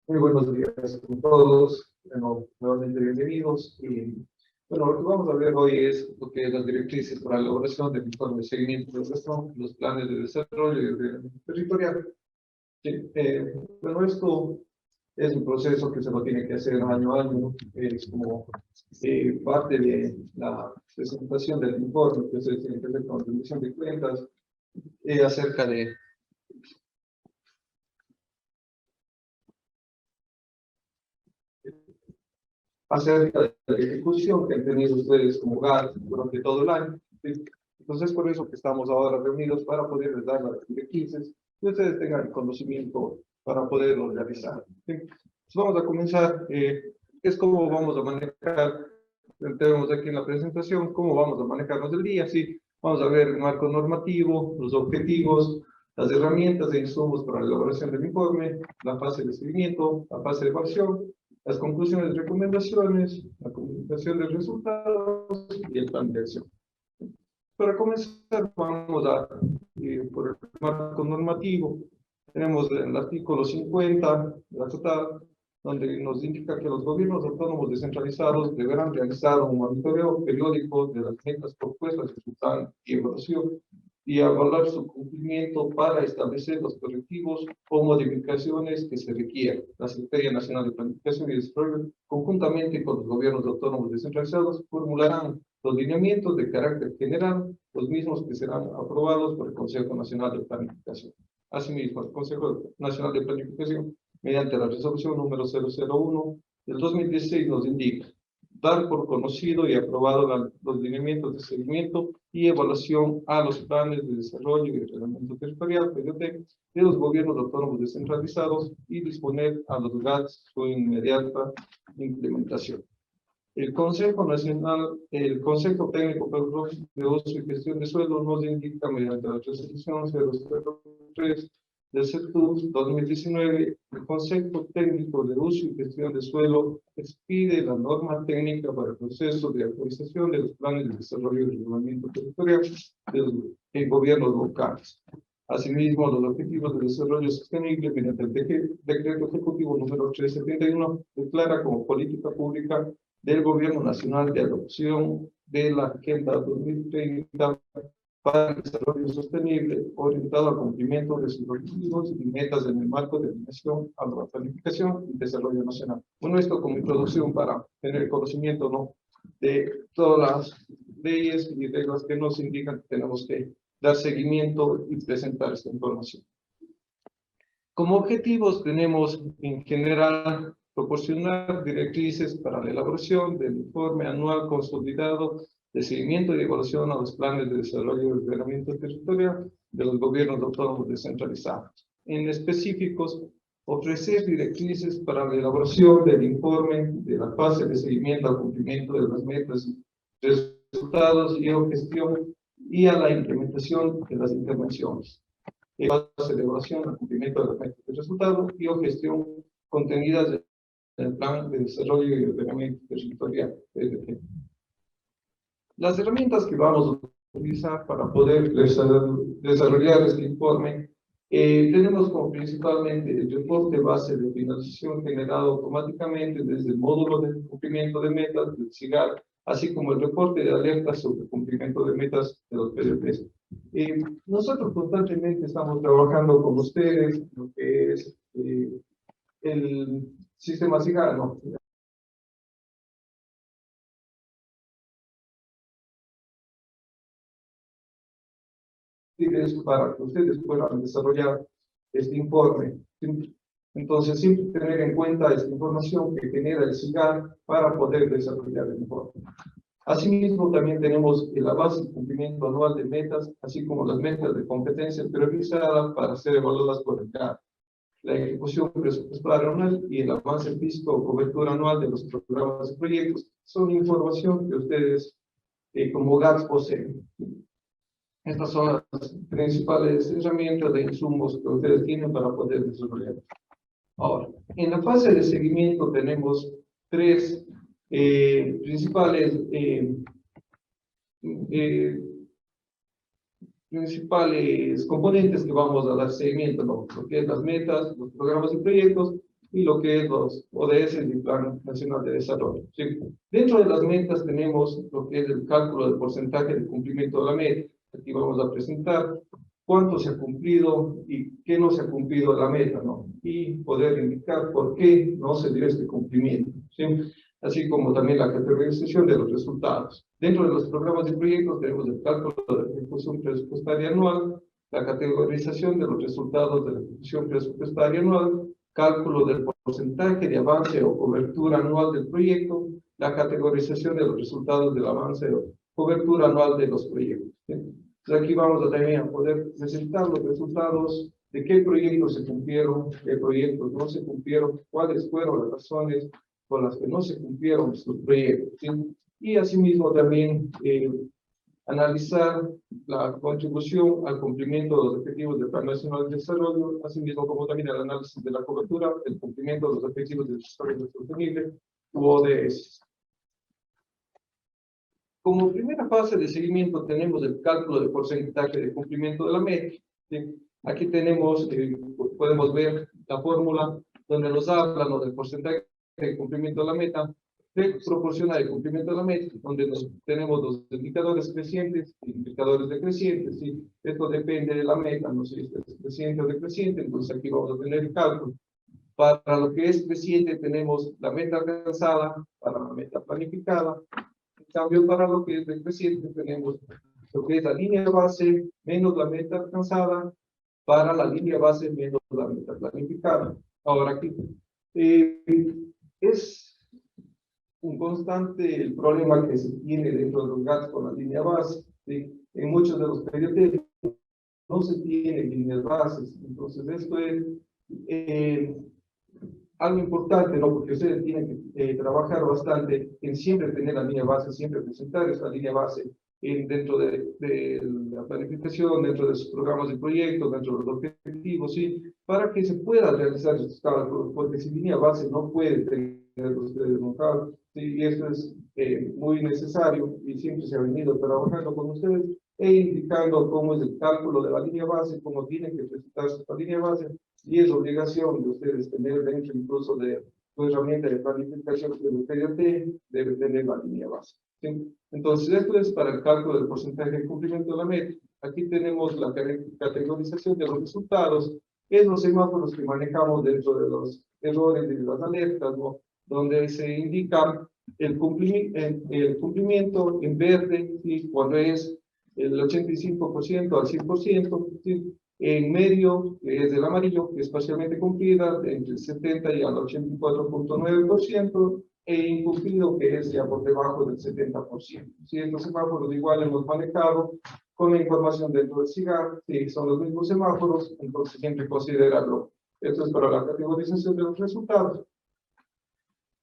Muy buenos días a todos, bueno, nuevamente bienvenidos. Y bueno, lo que vamos a ver hoy es lo que es las directrices para la elaboración del informe de seguimiento de gestión, los planes de desarrollo y ordenamiento territorial. Sí, bueno, esto es un proceso que se lo tiene que hacer año a año, es como parte de la presentación del informe que se tiene que hacer con la rendición de cuentas acerca de acerca de la ejecución que han tenido ustedes como GAT durante todo el año. ¿Sí? Entonces, por eso que estamos ahora reunidos para poderles dar las directrices y ustedes tengan el conocimiento para poderlo realizar. ¿Sí? Entonces, vamos a comenzar. Es cómo vamos a manejar, tenemos aquí en la presentación, cómo vamos a manejarnos el día. ¿Sí? Vamos a ver el marco normativo, los objetivos, las herramientas e insumos para la elaboración del informe, la fase de seguimiento, la fase de evaluación, las conclusiones y recomendaciones, la comunicación de resultados y el plan de acción. Para comenzar, vamos a, por el marco normativo, tenemos el artículo 50 de la TOTAD, donde nos indica que los gobiernos autónomos descentralizados deberán realizar un monitoreo periódico de las metas propuestas de su plan y evaluación y evaluar su cumplimiento para establecer los correctivos o modificaciones que se requieran. La Secretaría Nacional de Planificación y Desarrollo, conjuntamente con los gobiernos autónomos descentralizados, formularán los lineamientos de carácter general, los mismos que serán aprobados por el Consejo Nacional de Planificación. Asimismo, el Consejo Nacional de Planificación, mediante la resolución número 001 del 2016, nos indica dar por conocido y aprobado los lineamientos de seguimiento y evaluación a los planes de desarrollo y ordenamiento territorial, PDT, de los gobiernos autónomos descentralizados y disponer a los GATS su inmediata implementación. El Consejo Nacional, el Consejo Técnico de Uso y Gestión de Suelo nos indica mediante la resolución 003 del CETUS 2019, el Consejo Técnico de Uso y Gestión de Suelo expide la norma técnica para el proceso de actualización de los planes de desarrollo y ordenamiento territorial de los gobiernos locales. Asimismo, los objetivos de desarrollo sostenible mediante el decreto ejecutivo número 371 declara como política pública del Gobierno Nacional de adopción de la Agenda 2030 para el desarrollo sostenible, orientado al cumplimiento de sus objetivos y metas en el marco de alineación a la planificación y desarrollo nacional. Bueno, esto como introducción para tener conocimiento, ¿no?, de todas las leyes y reglas que nos indican que tenemos que dar seguimiento y presentar esta información. Como objetivos tenemos en general proporcionar directrices para la elaboración del informe anual consolidado de seguimiento y evaluación a los planes de desarrollo y ordenamiento territorial de los gobiernos autónomos descentralizados. En específicos, ofrecer directrices para la elaboración del informe de la fase de seguimiento al cumplimiento de las metas, resultados y o gestión y a la implementación de las intervenciones. Fase de evaluación al cumplimiento de las metas de resultados y o gestión contenidas en el plan de desarrollo y ordenamiento territorial. Las herramientas que vamos a utilizar para poder desarrollar este informe, tenemos como principalmente el reporte base de finalización generado automáticamente desde el módulo de cumplimiento de metas del SIGAR, así como el reporte de alertas sobre cumplimiento de metas de los PDTs. Nosotros constantemente estamos trabajando con ustedes, lo que es el sistema SIGAR, ¿no? Para que ustedes puedan desarrollar este informe. Entonces, siempre tener en cuenta esta información que genera el SIGAR para poder desarrollar el informe. Asimismo, también tenemos el avance y cumplimiento anual de metas, así como las metas de competencia priorizadas para ser evaluadas por el CAR, la ejecución presupuestaria anual y el avance físico o cobertura anual de los programas y proyectos. Son información que ustedes como GATS poseen. Estas son las principales herramientas de insumos que ustedes tienen para poder desarrollar. Ahora, en la fase de seguimiento tenemos tres principales principales componentes que vamos a dar seguimiento, ¿no? Lo que es las metas, los programas y proyectos, y lo que es los ODS, el Plan Nacional de Desarrollo. ¿Sí? Dentro de las metas tenemos lo que es el cálculo del porcentaje de cumplimiento de la meta. Aquí vamos a presentar cuánto se ha cumplido y qué no se ha cumplido de la meta, ¿no? Y poder indicar por qué no se dio este cumplimiento, ¿sí? Así como también la categorización de los resultados. Dentro de los programas y proyectos tenemos el cálculo de la ejecución presupuestaria anual, la categorización de los resultados de la ejecución presupuestaria anual, cálculo del porcentaje de avance o cobertura anual del proyecto, la categorización de los resultados del avance o cobertura anual de los proyectos. ¿Sí? Entonces aquí vamos a también a poder presentar los resultados de qué proyectos se cumplieron, qué proyectos no se cumplieron, cuáles fueron las razones por las que no se cumplieron sus proyectos. ¿Sí? Y asimismo también analizar la contribución al cumplimiento de los objetivos del Plan Nacional de Desarrollo, asimismo como también el análisis de la cobertura, el cumplimiento de los objetivos de desarrollo sostenible u ODS. Como primera fase de seguimiento tenemos el cálculo del porcentaje de cumplimiento de la meta. ¿Sí? Aquí tenemos, podemos ver la fórmula donde nos habla, ¿no?, del porcentaje de cumplimiento de la meta, proporciona el cumplimiento de la meta, donde tenemos los indicadores crecientes y indicadores decrecientes. ¿Sí? Esto depende de la meta, no sé si es creciente o decreciente, entonces aquí vamos a tener el cálculo. Para lo que es creciente tenemos la meta alcanzada, para la meta planificada. En cambio, para lo que es decreciente tenemos lo que es la línea base menos la meta alcanzada, para la línea base menos la meta planificada. Ahora aquí es un constante el problema que se tiene dentro de los gastos con la línea base. ¿Sí? En muchos de los periodos no se tienen líneas bases, entonces esto es algo importante, ¿no? Porque ustedes tienen que trabajar bastante en siempre tener la línea base, siempre presentar esta línea base dentro de la planificación, dentro de sus programas de proyectos, dentro de los objetivos, ¿sí? Para que se pueda realizar estos cálculos, porque sin línea base no pueden tener ustedes un cálculo, ¿sí? Y esto es muy necesario y siempre se ha venido trabajando con ustedes e indicando cómo es el cálculo de la línea base, cómo tienen que presentarse esta línea base, y es obligación de ustedes tener dentro incluso de su herramienta de planificación de PDT, debe tener la línea base. ¿Sí? Entonces, esto es para el cálculo del porcentaje de cumplimiento de la meta. Aquí tenemos la categorización de los resultados, es los semáforos que manejamos dentro de los errores de las alertas, ¿no? Donde se indica el cumplimiento en verde, ¿sí? Cuando es el 85% al 100%, ¿sí? En medio, es el amarillo, que es parcialmente cumplida, entre el 70 y al 84.9%, e incumplido, que es ya por debajo del 70%. Si estos semáforos igual hemos manejado con la información dentro del SIGAR, si son los mismos semáforos, entonces siempre considerarlo. Esto es para la categorización de los resultados.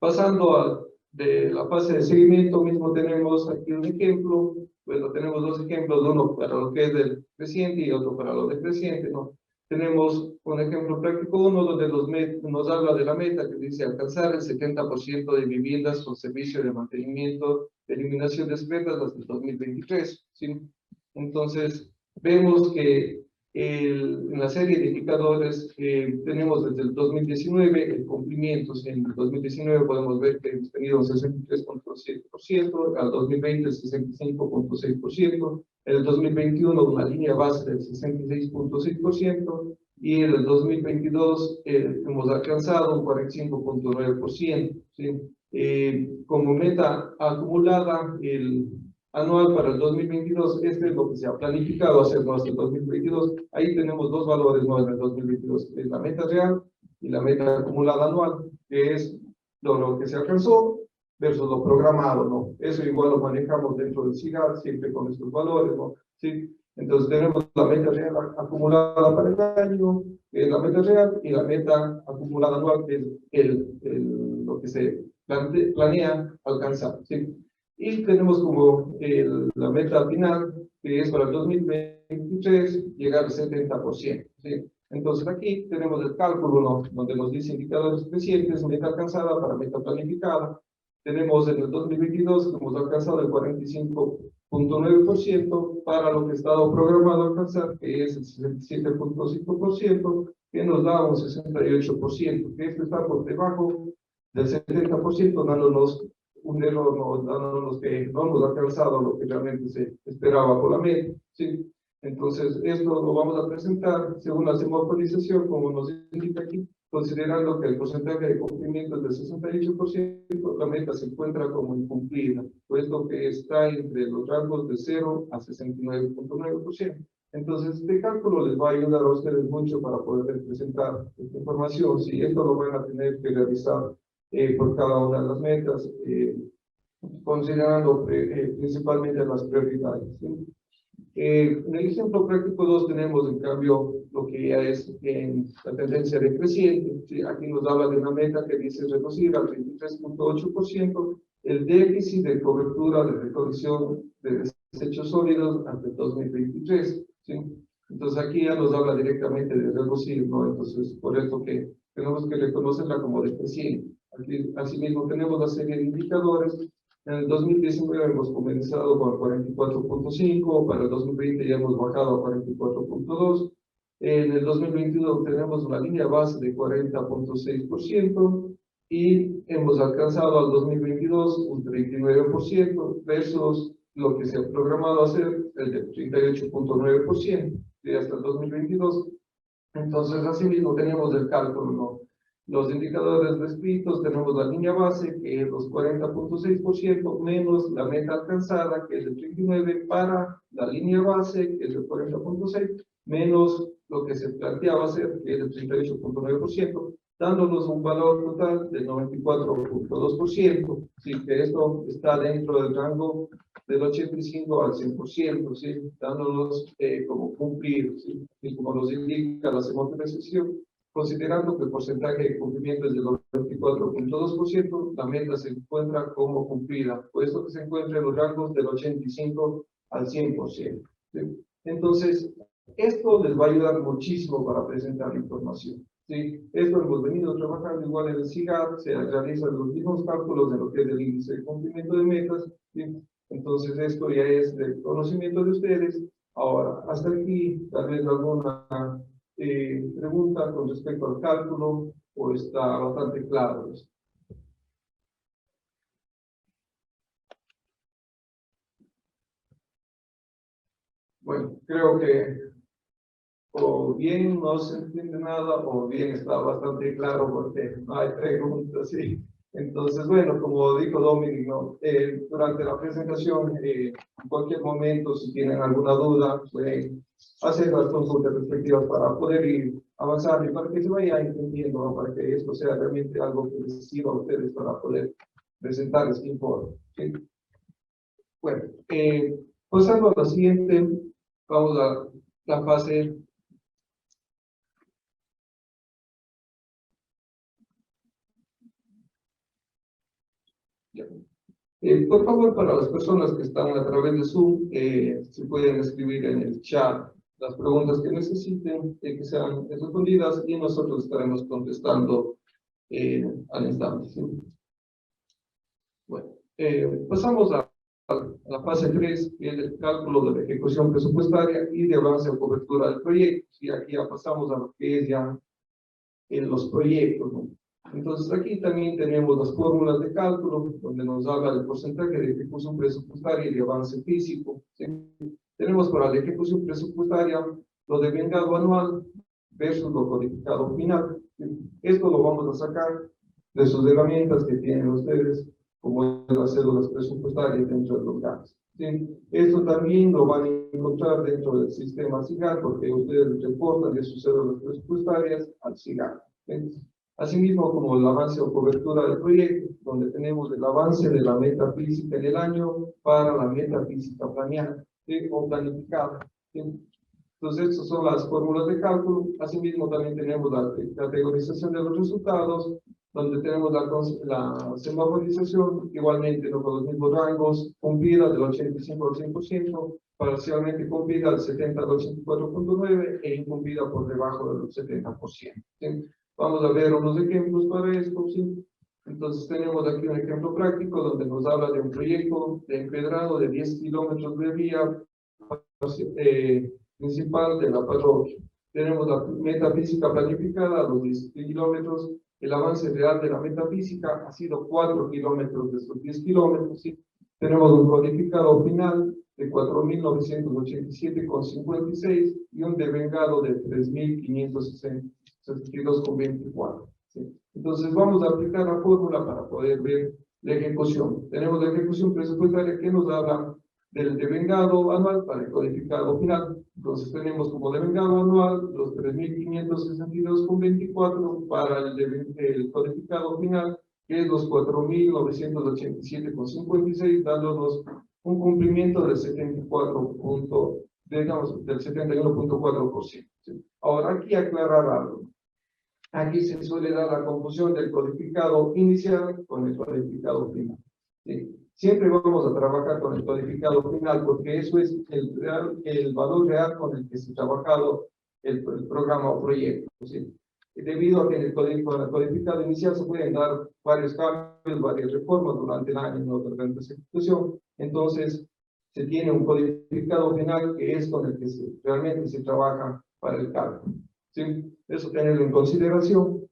Pasando de la fase de seguimiento, mismo tenemos aquí un ejemplo. Bueno, tenemos dos ejemplos, uno para lo que es del creciente y otro para lo decreciente, ¿no? Tenemos un ejemplo práctico, uno donde nos habla de la meta que dice alcanzar el 70% de viviendas con servicio de mantenimiento de eliminación de excretas hasta el 2023, ¿sí? Entonces, vemos que en la serie de indicadores tenemos desde el 2019 el cumplimiento. En el 2019 podemos ver que hemos tenido un 63.7%, al 2020 el 65.6%, en el 2021 una línea base del 66.6%, y en el 2022 hemos alcanzado un 45.9%. ¿Sí? Como meta acumulada, el anual para el 2022, este es lo que se ha planificado hacer hasta el 2022. Ahí tenemos dos valores nuevos en el 2022, es la meta real y la meta acumulada anual, que es lo que se alcanzó versus lo programado, ¿no? Eso igual lo manejamos dentro del SIGAR, siempre con estos valores, ¿no? ¿Sí? Entonces tenemos la meta real acumulada para el año, que es la meta real, y la meta acumulada anual, que es lo que se planea alcanzar, ¿sí? Y tenemos como la meta final, que es para el 2023, llegar al 70%. ¿Sí? Entonces aquí tenemos el cálculo, ¿no?, donde nos dice indicadores crecientes, meta alcanzada para meta planificada. Tenemos en el 2022 que hemos alcanzado el 45 67.9% para lo que estaba programado alcanzar, que es el 67.5%, que nos da un 68%, que esto está por debajo del 70%, dándonos un error, dándonos que no hemos alcanzado lo que realmente se esperaba por la media, ¿sí? Entonces, esto lo vamos a presentar según la semaforización, como nos indica aquí, considerando que el porcentaje de cumplimiento es del 68%, la meta se encuentra como incumplida, puesto que está entre los rangos de 0 a 69.9%. Entonces, este cálculo les va a ayudar a ustedes mucho para poder presentar esta información. Si esto lo van a tener que realizar por cada una de las metas, considerando principalmente las prioridades, ¿sí? En el ejemplo práctico 2 tenemos, en cambio, lo que ya es en la tendencia decreciente. ¿Sí? Aquí nos habla de una meta que dice reducir al 23.8% el déficit de cobertura de recolección de desechos sólidos hasta el 2023. ¿Sí? Entonces aquí ya nos habla directamente de reducir, ¿no? Entonces, por eso que tenemos que reconocerla como decreciente. Aquí, asimismo, tenemos la serie de indicadores. En el 2019 hemos comenzado con 44.5, para el 2020 ya hemos bajado a 44.2. En el 2021 tenemos una línea base de 40.6% y hemos alcanzado al 2022 un 39% versus lo que se ha programado hacer, el de 38.9% de hasta el 2022. Entonces, así mismo tenemos el cálculo, ¿no? Los indicadores descritos, tenemos la línea base, que es los 40.6%, menos la meta alcanzada, que es el 39%, para la línea base, que es el 40.6%, menos lo que se planteaba hacer, que es el 38.9%, dándonos un valor total del 94.2%. Sí, que esto está dentro del rango del 85 al 100%, ¿sí? Dándonos como cumplir, ¿sí? Y como nos indica la semaforización, considerando que el porcentaje de cumplimiento es del 94.2%, la meta se encuentra como cumplida, puesto que se encuentra en los rangos del 85 al 100%. ¿Sí? Entonces, esto les va a ayudar muchísimo para presentar la información. ¿Sí? Esto hemos venido trabajando igual en el SIGAP, se realizan los mismos cálculos de lo que es el índice de cumplimiento de metas. ¿Sí? Entonces, esto ya es del conocimiento de ustedes. Ahora, hasta aquí, tal vez alguna pregunta con respecto al cálculo, o está bastante claro esto. Bueno, creo que o bien no se entiende nada, o bien está bastante claro porque no hay preguntas, ¿sí? Entonces, bueno, como dijo Dominic, ¿no? Durante la presentación, en cualquier momento, si tienen alguna duda, pueden hacer las consultas respectivas para poder ir avanzando y para que se vaya entendiendo, ¿no? Para que esto sea realmente algo que les sirva a ustedes para poder presentar este informe, ¿sí? Bueno, pasando a la siguiente, vamos a la fase. Por favor, para las personas que están a través de Zoom, se pueden escribir en el chat las preguntas que necesiten, que sean respondidas, y nosotros estaremos contestando al instante, ¿sí? Bueno, pasamos a la fase 3, que es el cálculo de la ejecución presupuestaria y de avance o cobertura del proyecto. Y aquí ya pasamos a lo que es ya en los proyectos, ¿no? Entonces, aquí también tenemos las fórmulas de cálculo, donde nos habla del porcentaje de ejecución presupuestaria y de avance físico, ¿sí? Tenemos para la ejecución presupuestaria lo de vengado anual versus lo codificado final, ¿sí? Esto lo vamos a sacar de sus herramientas que tienen ustedes, como las cédulas presupuestarias dentro de los gastos, ¿sí? Esto también lo van a encontrar dentro del sistema SIGAR, porque ustedes reportan de sus cédulas presupuestarias al SIGAR, ¿sí? Asimismo, como el avance o cobertura del proyecto, donde tenemos el avance de la meta física en el año para la meta física planeada, ¿sí? O planificada, ¿sí? Entonces, estas son las fórmulas de cálculo. Asimismo, también tenemos la categorización de los resultados, donde tenemos la semaforización, igualmente, ¿no? Con los mismos rangos, cumplida del 85 al 100%, parcialmente cumplida del 70 al 84.9% e incumplida por debajo del 70%. ¿Sí? Vamos a ver unos ejemplos para esto, ¿sí? Entonces tenemos aquí un ejemplo práctico donde nos habla de un proyecto de empedrado de 10 kilómetros de vía principal de la parroquia. Tenemos la metafísica planificada a los 10 kilómetros. El avance real de la metafísica ha sido 4 kilómetros de estos 10 kilómetros. ¿Sí? Tenemos un codificado final de 4.987,56 y un devengado de 3.562,24. ¿Sí? Entonces vamos a aplicar la fórmula para poder ver la ejecución. Tenemos la ejecución presupuestaria que nos habla del devengado anual para el codificado final. Entonces tenemos como devengado anual los 3.562,24 para el codificado final, que es los 4.987,56, dándonos un cumplimiento del 71.4%. ¿Sí? Ahora aquí aclarar algo. Aquí se suele dar la confusión del codificado inicial con el codificado final. ¿Sí? Siempre vamos a trabajar con el codificado final porque eso es el valor real con el que se ha trabajado el programa o proyecto. ¿Sí? Debido a que en el codificado inicial se pueden dar varios cambios, varias reformas durante el año durante esa ejecución, entonces se tiene un codificado final que es con el que realmente se trabaja para el cálculo. ¿Sí? Eso tenerlo en consideración.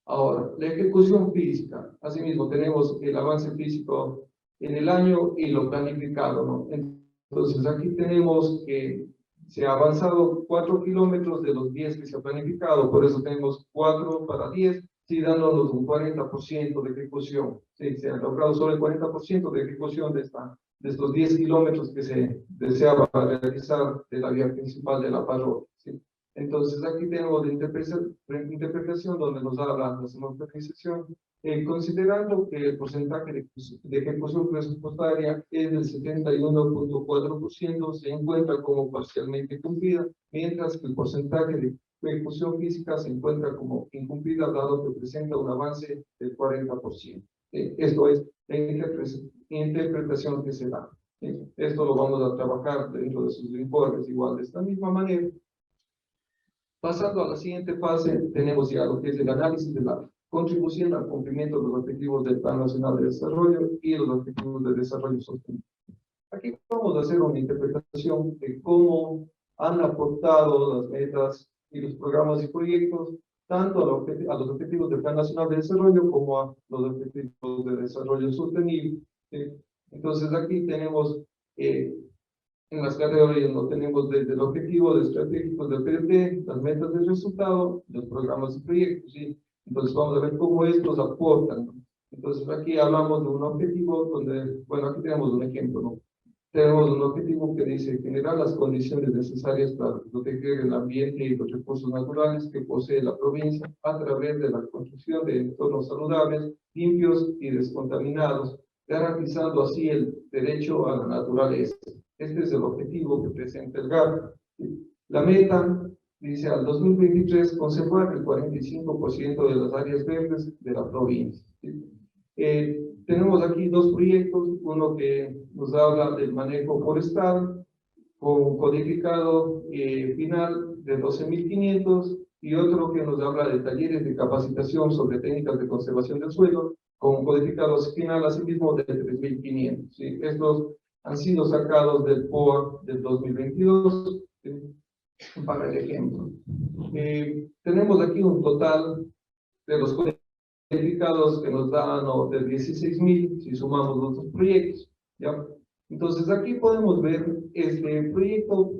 Ahora, la ejecución física. Asimismo, tenemos el avance físico en el año y lo planificado, ¿no? Entonces, aquí tenemos que se ha avanzado 4 kilómetros de los 10 que se ha planificado, por eso tenemos 4 para 10, sí, dándonos un 40% de ejecución. Sí, se ha logrado solo el 40% de ejecución de estos 10 kilómetros que se deseaba realizar de la vía principal de la parroquia. ¿Sí? Entonces aquí tenemos la interpretación donde nos habla la semaforización, considerando que el porcentaje de ejecución presupuestaria es del 71.4%, se encuentra como parcialmente cumplida, mientras que el porcentaje de ejecución física se encuentra como incumplida, dado que presenta un avance del 40%. Esto es la interpretación que se da. Esto lo vamos a trabajar dentro de sus informes igual de esta misma manera. Pasando a la siguiente fase, tenemos ya lo que es el análisis de la contribución al cumplimiento de los objetivos del Plan Nacional de Desarrollo y los objetivos de desarrollo sostenible. Aquí vamos a hacer una interpretación de cómo han aportado las metas y los programas y proyectos tanto a los objetivos del Plan Nacional de Desarrollo como a los objetivos de desarrollo sostenible. Entonces aquí tenemos en las categorías no tenemos desde el objetivo de estratégicos del PDT, las metas de resultado, los programas y proyectos, ¿sí? Entonces vamos a ver cómo estos aportan, ¿no? Entonces aquí hablamos de un objetivo donde, bueno, aquí tenemos un ejemplo, ¿no? Tenemos un objetivo que dice generar las condiciones necesarias para proteger el ambiente y los recursos naturales que posee la provincia a través de la construcción de entornos saludables, limpios y descontaminados, garantizando así el derecho a la naturaleza. Este es el objetivo que presenta el GAP. La meta dice al 2023 conservar el 45% de las áreas verdes de la provincia. Tenemos aquí dos proyectos, uno que nos habla del manejo forestal con codificado final de 12.500 y otro que nos habla de talleres de capacitación sobre técnicas de conservación del suelo con codificado final asimismo de 3.500. ¿Sí? Estos han sido sacados del POA del 2022 para el ejemplo. Tenemos aquí un total de los codificados que nos dan de 16.000 si sumamos los dos proyectos. ¿Ya? Entonces aquí podemos ver este proyecto,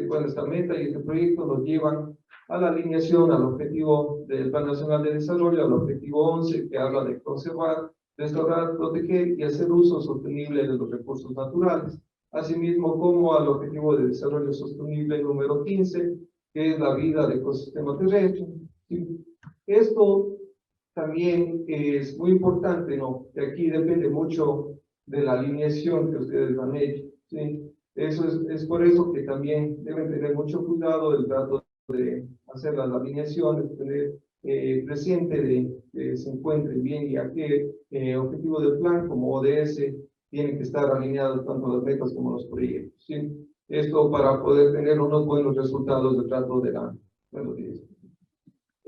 bueno, esta meta y este proyecto nos llevan a la alineación, al objetivo del Plan Nacional de Desarrollo, al objetivo 11 que habla de conservar, restaurar, proteger y hacer uso sostenible de los recursos naturales, asimismo como al objetivo de desarrollo sostenible número 15, que es la vida del ecosistema terrestre. ¿Sí? Esto también es muy importante, ¿no? Que aquí depende mucho de la alineación que ustedes han hecho, ¿sí? Eso es por eso que también deben tener mucho cuidado del trato de hacer las alineaciones, tener presente de que se encuentren bien y a qué objetivo del plan como ODS tienen que estar alineados tanto las metas como los proyectos, ¿sí? Esto para poder tener unos buenos resultados de trato de la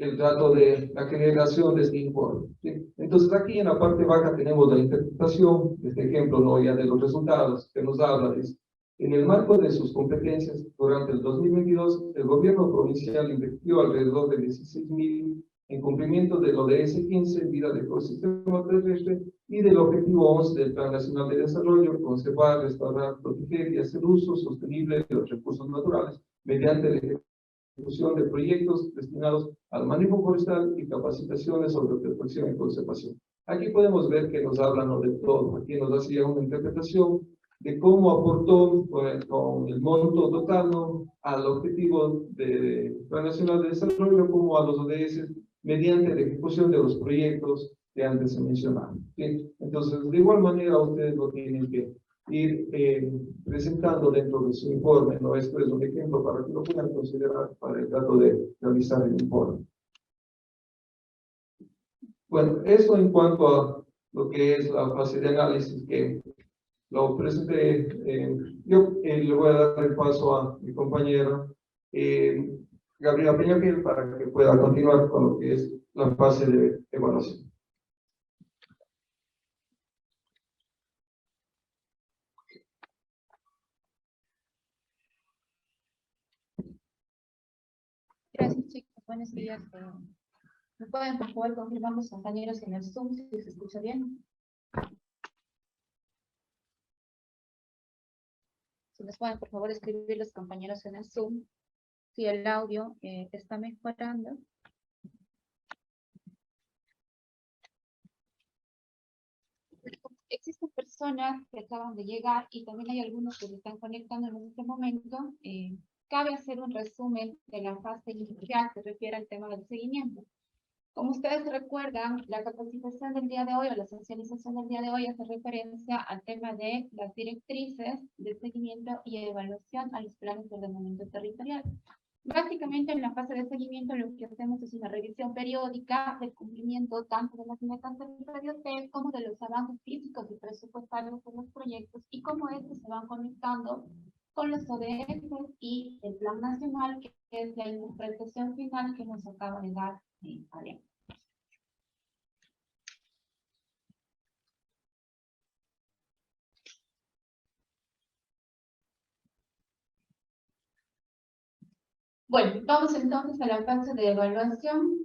el dato de la generación de este informe. ¿Sí? Entonces aquí en la parte baja tenemos la interpretación, este ejemplo no ya de los resultados que nos habla, dice, en el marco de sus competencias, durante el 2022, el gobierno provincial invirtió alrededor de 16.000 en cumplimiento del ODS 15, vida del ecosistema terrestre, y del objetivo 11 del Plan Nacional de Desarrollo, conservar, restaurar, proteger y hacer uso sostenible de los recursos naturales, mediante la ejecución de proyectos destinados al manejo forestal y capacitaciones sobre protección y conservación. Aquí podemos ver que nos hablan ¿no? de todo. Aquí nos hacía una interpretación de cómo aportó con el monto total ¿no? al objetivo del Plan Nacional de Desarrollo como a los ODS mediante la ejecución de los proyectos que antes se mencionaron. ¿Sí? Entonces, de igual manera, ustedes lo tienen que ir presentando dentro de su informe, ¿no? Esto es un ejemplo para que lo puedan considerar para el dato de realizar el informe. Bueno, eso en cuanto a lo que es la fase de análisis que lo presenté. Yo le voy a dar el paso a mi compañera Gabriela Peñafiel para que pueda continuar con lo que es la fase de evaluación. Gracias, chicos. Buenos días. ¿Me pueden, por favor, confirmar los compañeros en el Zoom si se escucha bien? Si nos pueden, por favor, escribir los compañeros en el Zoom si el audio está mejorando. Existen personas que acaban de llegar y también hay algunos que se están conectando en este momento. Cabe hacer un resumen de la fase inicial que refiere al tema del seguimiento. Como ustedes recuerdan, la capacitación del día de hoy o la socialización del día de hoy hace referencia al tema de las directrices de seguimiento y evaluación a los planes de ordenamiento territorial. Básicamente, en la fase de seguimiento lo que hacemos es una revisión periódica del cumplimiento tanto de las metas territoriales como de los avances físicos y presupuestarios de los proyectos y cómo estos se van conectando con los ODS y el Plan Nacional, que es la interpretación final que nos acaba de dar Ariel. Bueno, vamos entonces a la fase de evaluación.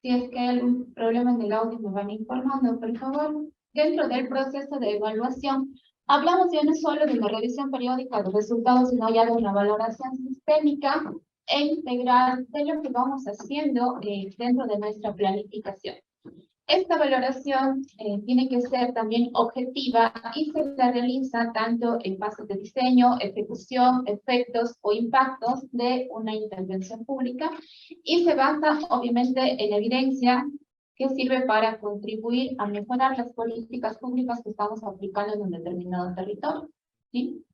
Si es que hay algún problema en el audio, me van informando, por favor. Dentro del proceso de evaluación, hablamos ya no solo de la revisión periódica de resultados, sino ya de una valoración sistémica e integral de lo que vamos haciendo dentro de nuestra planificación. Esta valoración tiene que ser también objetiva y se la realiza tanto en fases de diseño, ejecución, efectos o impactos de una intervención pública y se basa obviamente en evidencia que sirve para contribuir a mejorar las políticas públicas que estamos aplicando en un determinado territorio. ¿Sí?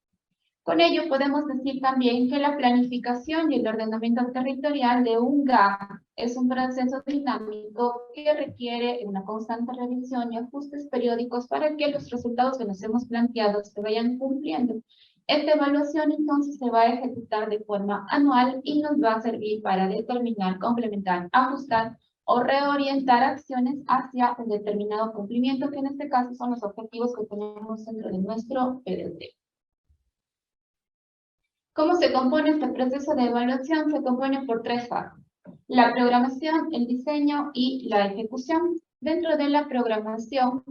Con ello podemos decir también que la planificación y el ordenamiento territorial de un GAP es un proceso dinámico que requiere una constante revisión y ajustes periódicos para que los resultados que nos hemos planteado se vayan cumpliendo. Esta evaluación entonces se va a ejecutar de forma anual y nos va a servir para determinar, complementar, ajustar o reorientar acciones hacia un determinado cumplimiento, que en este caso son los objetivos que tenemos dentro de nuestro PDT. ¿Cómo se compone este proceso de evaluación? Se compone por tres fases: la programación, el diseño y la ejecución. Dentro de la programación,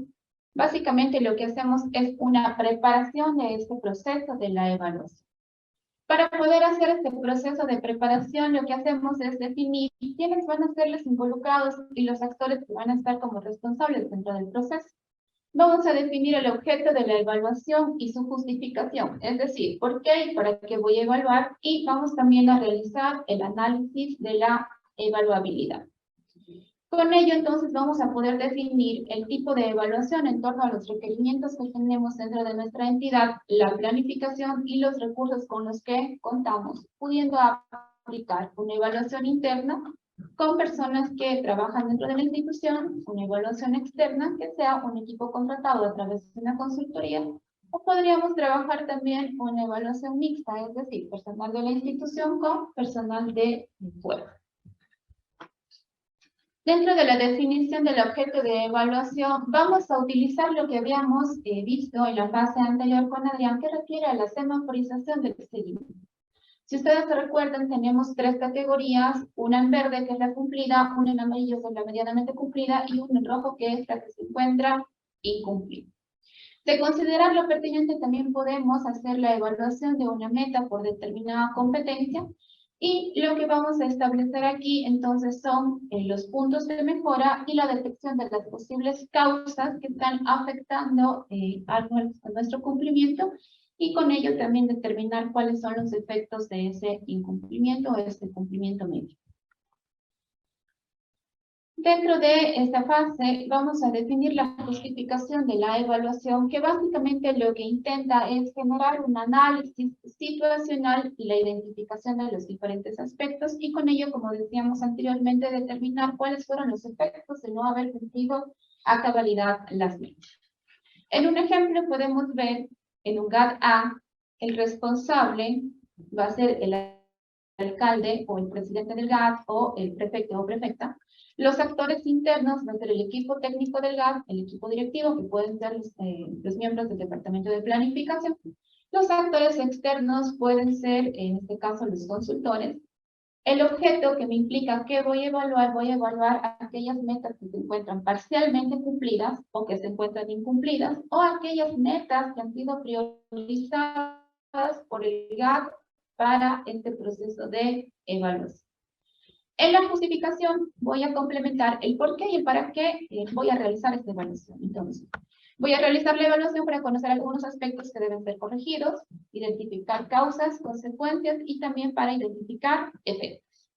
básicamente lo que hacemos es una preparación de este proceso de la evaluación. Para poder hacer este proceso de preparación, lo que hacemos es definir quiénes van a ser los involucrados y los actores que van a estar como responsables dentro del proceso. Vamos a definir el objeto de la evaluación y su justificación, es decir, por qué y para qué voy a evaluar, y vamos también a realizar el análisis de la evaluabilidad. Con ello, entonces, vamos a poder definir el tipo de evaluación en torno a los requerimientos que tenemos dentro de nuestra entidad, la planificación y los recursos con los que contamos, pudiendo aplicar una evaluación interna con personas que trabajan dentro de la institución, una evaluación externa que sea un equipo contratado a través de una consultoría, o podríamos trabajar también una evaluación mixta, es decir, personal de la institución con personal de fuera. Dentro de la definición del objeto de evaluación, vamos a utilizar lo que habíamos visto en la fase anterior con Adrián, que refiere a la semaforización del seguimiento. Si ustedes se recuerdan, tenemos tres categorías, una en verde, que es la cumplida, una en amarillo, que es la medianamente cumplida, y una en rojo, que es la que se encuentra incumplida. De considerarlo pertinente, también podemos hacer la evaluación de una meta por determinada competencia, y lo que vamos a establecer aquí, entonces, son los puntos de mejora y la detección de las posibles causas que están afectando a nuestro cumplimiento, y con ello también determinar cuáles son los efectos de ese incumplimiento o ese cumplimiento medio. Dentro de esta fase vamos a definir la justificación de la evaluación, que básicamente lo que intenta es generar un análisis situacional y la identificación de los diferentes aspectos, y con ello, como decíamos anteriormente, determinar cuáles fueron los efectos de no haber cumplido a cabalidad las metas. En un ejemplo podemos ver en un GAT A, el responsable va a ser el alcalde o el presidente del GAT o el prefecto o prefecta. Los actores internos van a ser el equipo técnico del GAT, el equipo directivo, que pueden ser los miembros del departamento de planificación. Los actores externos pueden ser, en este caso, los consultores. El objeto que me implica que voy a evaluar aquellas metas que se encuentran parcialmente cumplidas o que se encuentran incumplidas, o aquellas metas que han sido priorizadas por el GAT para este proceso de evaluación. En la justificación voy a complementar el por qué y el para qué voy a realizar esta evaluación. Entonces, voy a realizar la evaluación para conocer algunos aspectos que deben ser corregidos, identificar causas, consecuencias y también para identificar efectos.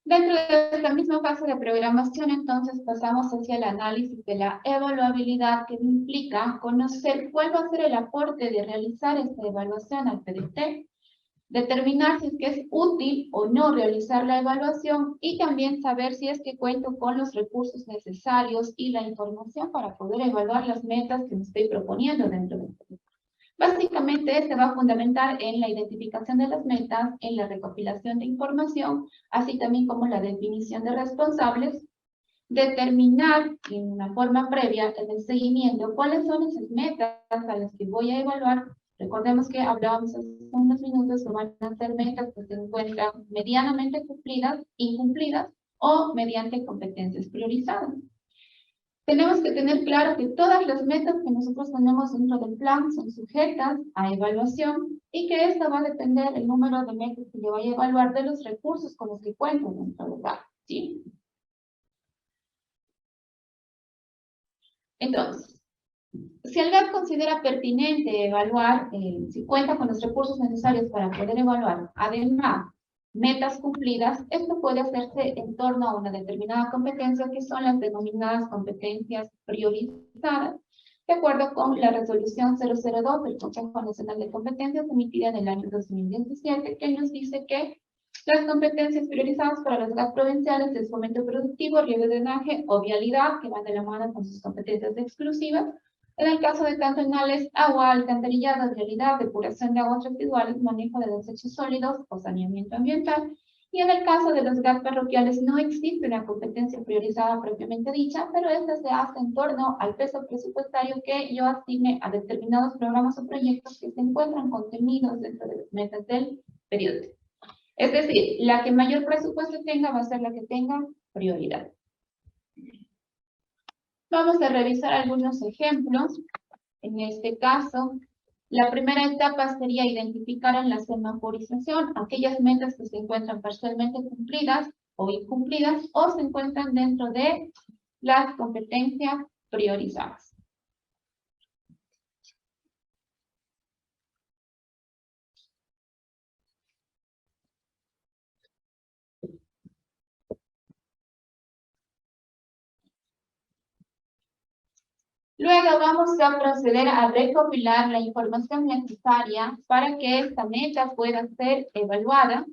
Dentro de esta misma fase de programación, entonces, pasamos hacia el análisis de la evaluabilidad, que implica conocer cuál va a ser el aporte de realizar esta evaluación al PDT, determinar si es que es útil o no realizar la evaluación, y también saber si es que cuento con los recursos necesarios y la información para poder evaluar las metas que me estoy proponiendo dentro del proyecto. Básicamente se va a fundamentar en la identificación de las metas, en la recopilación de información, así también como la definición de responsables, determinar en una forma previa en el seguimiento cuáles son esas metas a las que voy a evaluar. Recordemos que hablábamos hace unos minutos que van a ser metas que se encuentran medianamente cumplidas, incumplidas o mediante competencias priorizadas. Tenemos que tener claro que todas las metas que nosotros tenemos dentro del plan son sujetas a evaluación, y que esta va a depender el número de metas que yo vaya a evaluar de los recursos con los que cuento dentro del plan, ¿sí? Entonces, si el GAT considera pertinente evaluar, si cuenta con los recursos necesarios para poder evaluar, además, metas cumplidas, esto puede hacerse en torno a una determinada competencia, que son las denominadas competencias priorizadas, de acuerdo con la resolución 002 del Consejo Nacional de Competencias, emitida en el año 2017, que nos dice que las competencias priorizadas para los GAT provinciales es fomento productivo, riego y drenaje o vialidad, que van de la mano con sus competencias exclusivas. En el caso de cantonales, agua, alcantarillado, vialidad, depuración de aguas residuales, manejo de desechos sólidos o saneamiento ambiental. Y en el caso de los GAT parroquiales no existe una competencia priorizada propiamente dicha, pero esta se hace en torno al peso presupuestario que yo asigne a determinados programas o proyectos que se encuentran contenidos dentro de las metas del periodo. Es decir, la que mayor presupuesto tenga va a ser la que tenga prioridad. Vamos a revisar algunos ejemplos. En este caso, la primera etapa sería identificar en la semaforización aquellas metas que se encuentran parcialmente cumplidas o incumplidas o se encuentran dentro de las competencias priorizadas. Luego vamos a proceder a recopilar la información necesaria para que esta meta pueda ser evaluada.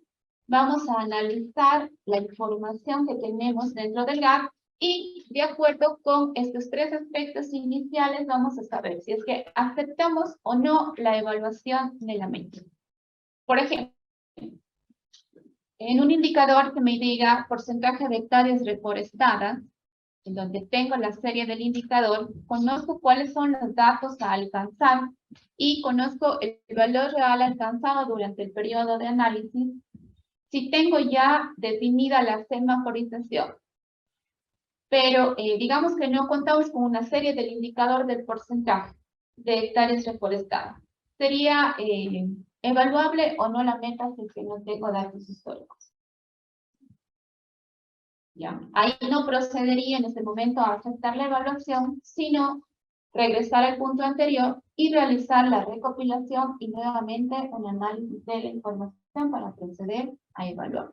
Vamos a analizar la información que tenemos dentro del GAT y, de acuerdo con estos tres aspectos iniciales, vamos a saber si es que aceptamos o no la evaluación de la meta. Por ejemplo, en un indicador que me diga porcentaje de hectáreas reforestadas, en donde tengo la serie del indicador, conozco cuáles son los datos a alcanzar y conozco el valor real alcanzado durante el periodo de análisis. Si tengo ya definida la semaforización, pero digamos que no contamos con una serie del indicador del porcentaje de hectáreas reforestadas, ¿sería evaluable o no la meta si es que no tengo datos históricos? ¿Ya? Ahí no procedería en este momento a aceptar la evaluación, sino regresar al punto anterior y realizar la recopilación y nuevamente un análisis de la información para proceder a evaluar.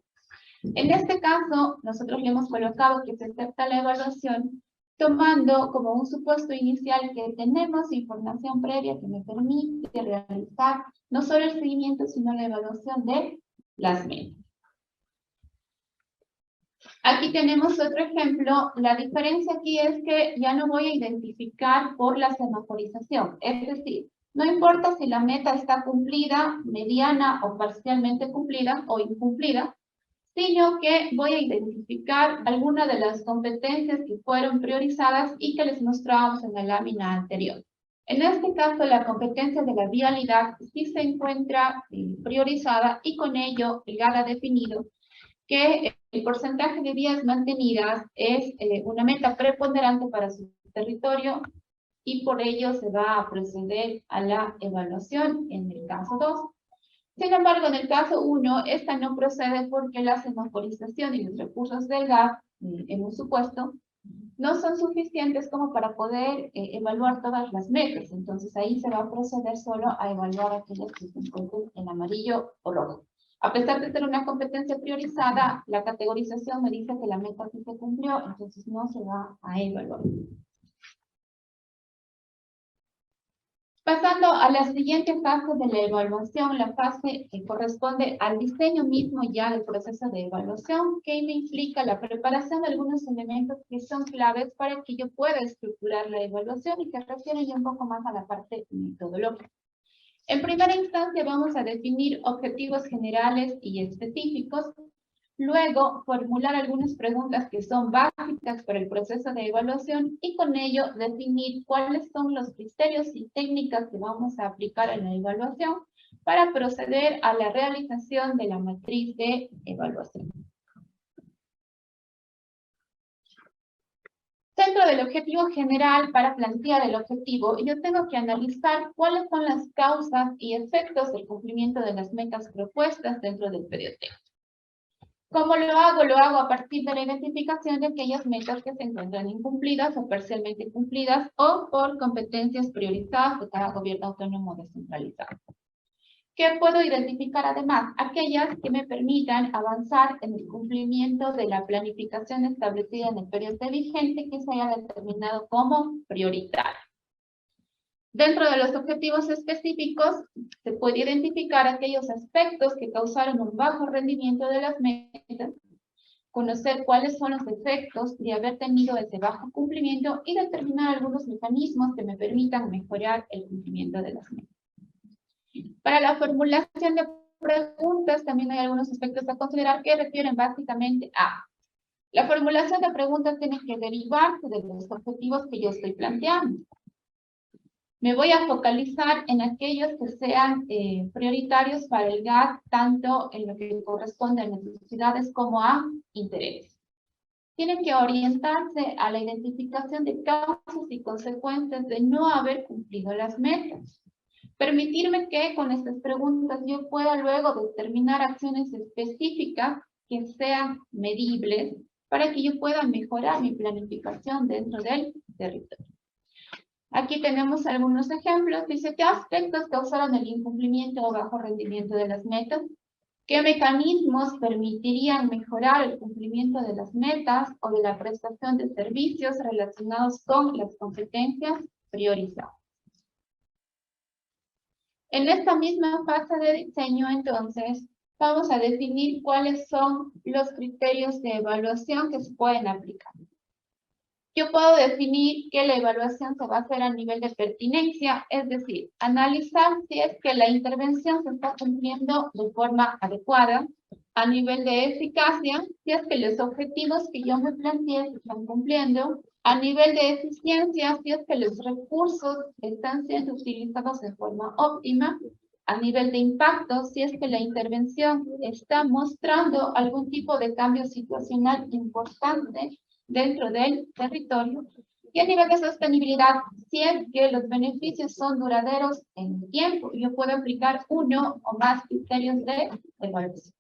En este caso, nosotros le hemos colocado que se acepta la evaluación tomando como un supuesto inicial que tenemos información previa que me permite realizar no solo el seguimiento, sino la evaluación de las metas. Aquí tenemos otro ejemplo. La diferencia aquí es que ya no voy a identificar por la semaforización. Es decir, no importa si la meta está cumplida, mediana o parcialmente cumplida o incumplida, sino que voy a identificar algunas de las competencias que fueron priorizadas y que les mostrábamos en la lámina anterior. En este caso, la competencia de la vialidad sí se encuentra priorizada y con ello ya definido que el porcentaje de vías mantenidas es una meta preponderante para su territorio y por ello se va a proceder a la evaluación en el caso 2. Sin embargo, en el caso 1, esta no procede porque la semaforización y los recursos del GAP, en un supuesto, no son suficientes como para poder evaluar todas las metas. Entonces ahí se va a proceder solo a evaluar aquellas que se encuentren en amarillo o rojo. A pesar de ser una competencia priorizada, la categorización me dice que la meta sí se cumplió, entonces no se va a evaluar. Pasando a la siguiente fase de la evaluación, la fase que corresponde al diseño mismo ya del proceso de evaluación, que me implica la preparación de algunos elementos que son claves para que yo pueda estructurar la evaluación y que refieren ya un poco más a la parte metodológica. En primera instancia vamos a definir objetivos generales y específicos. Luego, formular algunas preguntas que son básicas para el proceso de evaluación y con ello definir cuáles son los criterios y técnicas que vamos a aplicar en la evaluación para proceder a la realización de la matriz de evaluación. Dentro del objetivo general, para plantear el objetivo, yo tengo que analizar cuáles son las causas y efectos del cumplimiento de las metas propuestas dentro del periodo. ¿Cómo lo hago? Lo hago a partir de la identificación de aquellas metas que se encuentran incumplidas o parcialmente cumplidas o por competencias priorizadas de cada gobierno autónomo descentralizado. ¿Qué puedo identificar además? Aquellas que me permitan avanzar en el cumplimiento de la planificación establecida en el periodo vigente que se haya determinado como prioritaria. Dentro de los objetivos específicos, se puede identificar aquellos aspectos que causaron un bajo rendimiento de las metas, conocer cuáles son los efectos de haber tenido ese bajo cumplimiento y determinar algunos mecanismos que me permitan mejorar el cumplimiento de las metas. Para la formulación de preguntas, también hay algunos aspectos a considerar que refieren básicamente a la formulación de preguntas tiene que derivarse de los objetivos que yo estoy planteando. Me voy a focalizar en aquellos que sean prioritarios para el GAT, tanto en lo que corresponde a necesidades como a intereses. Tienen que orientarse a la identificación de causas y consecuencias de no haber cumplido las metas. Permitirme que con estas preguntas yo pueda luego determinar acciones específicas que sean medibles para que yo pueda mejorar mi planificación dentro del territorio. Aquí tenemos algunos ejemplos. Dice, ¿qué aspectos causaron el incumplimiento o bajo rendimiento de las metas? ¿Qué mecanismos permitirían mejorar el cumplimiento de las metas o de la prestación de servicios relacionados con las competencias priorizadas? En esta misma fase de diseño, entonces, vamos a definir cuáles son los criterios de evaluación que se pueden aplicar. Yo puedo definir que la evaluación se va a hacer a nivel de pertinencia, es decir, analizar si es que la intervención se está cumpliendo de forma adecuada, A nivel de eficacia, si es que los objetivos que yo me planteé se están cumpliendo. A nivel de eficiencia, si es que los recursos están siendo utilizados de forma óptima. A nivel de impacto, si es que la intervención está mostrando algún tipo de cambio situacional importante dentro del territorio. Y a nivel de sostenibilidad, si es que los beneficios son duraderos en el tiempo, yo puedo aplicar uno o más criterios de evaluación.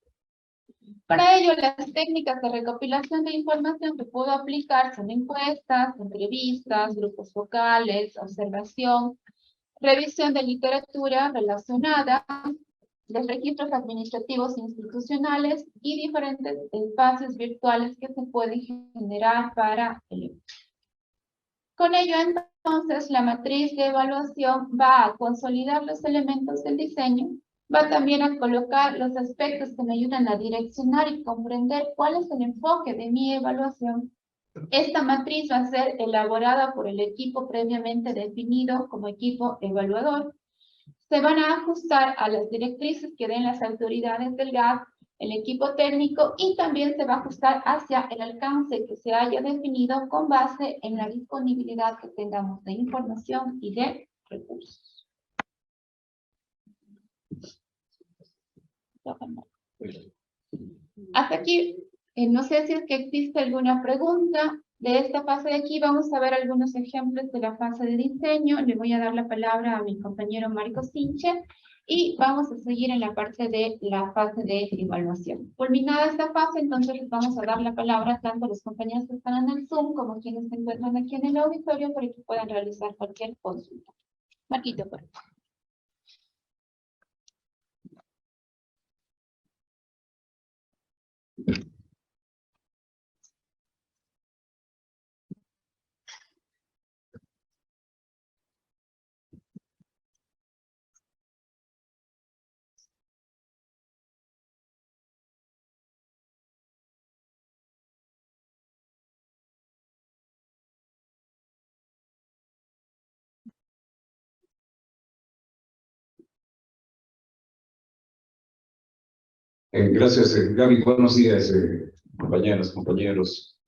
Para ello, las técnicas de recopilación de información que puedo aplicar son encuestas, entrevistas, grupos focales, observación, revisión de literatura relacionada, los registros administrativos institucionales y diferentes espacios virtuales que se pueden generar para el. Con ello, entonces, la matriz de evaluación va a consolidar los elementos del diseño, va también a colocar los aspectos que me ayudan a direccionar y comprender cuál es el enfoque de mi evaluación. Esta matriz va a ser elaborada por el equipo previamente definido como equipo evaluador. Se van a ajustar a las directrices que den las autoridades del GAP, el equipo técnico, y también se va a ajustar hacia el alcance que se haya definido con base en la disponibilidad que tengamos de información y de recursos. Hasta aquí, no sé si es que existe alguna pregunta de esta fase de aquí. Vamos a ver algunos ejemplos de la fase de diseño. Le voy a dar la palabra a mi compañero Marco Sinche y vamos a seguir en la parte de la fase de evaluación. Culminada esta fase, entonces les vamos a dar la palabra tanto a los compañeros que están en el Zoom como a quienes se encuentran aquí en el auditorio para que puedan realizar cualquier consulta. Marquito, por favor. Gracias, Gaby. Buenos días, compañeras, compañeros.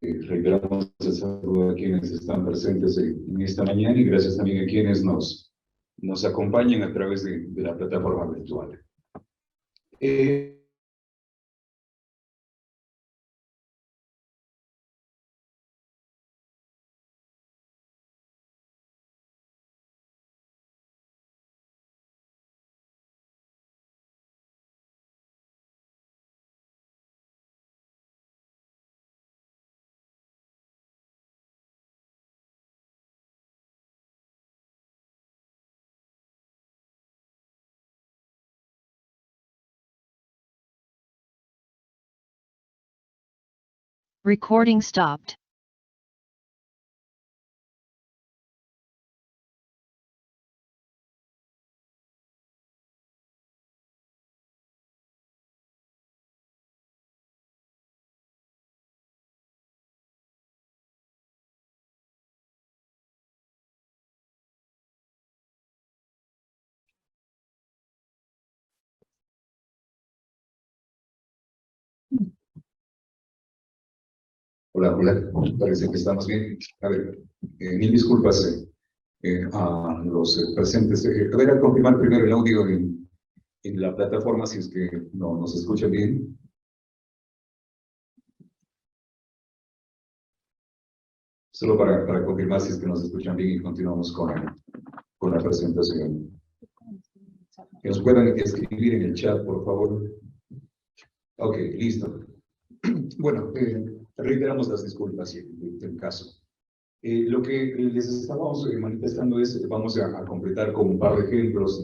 Reiteramos el saludo a quienes están presentes en esta mañana y gracias también a quienes nos acompañan a través de la plataforma virtual. Recording stopped. Hola, hola. Parece que estamos bien. A ver, mil disculpas a los presentes. A ver, al confirmar primero el audio en la plataforma, si es que no nos escuchan bien. Solo para confirmar si es que nos escuchan bien y continuamos con la presentación. Que nos puedan escribir en el chat, por favor. Ok, listo. Bueno, reiteramos las disculpas del caso. Lo que les estábamos manifestando es, vamos a completar con un par de ejemplos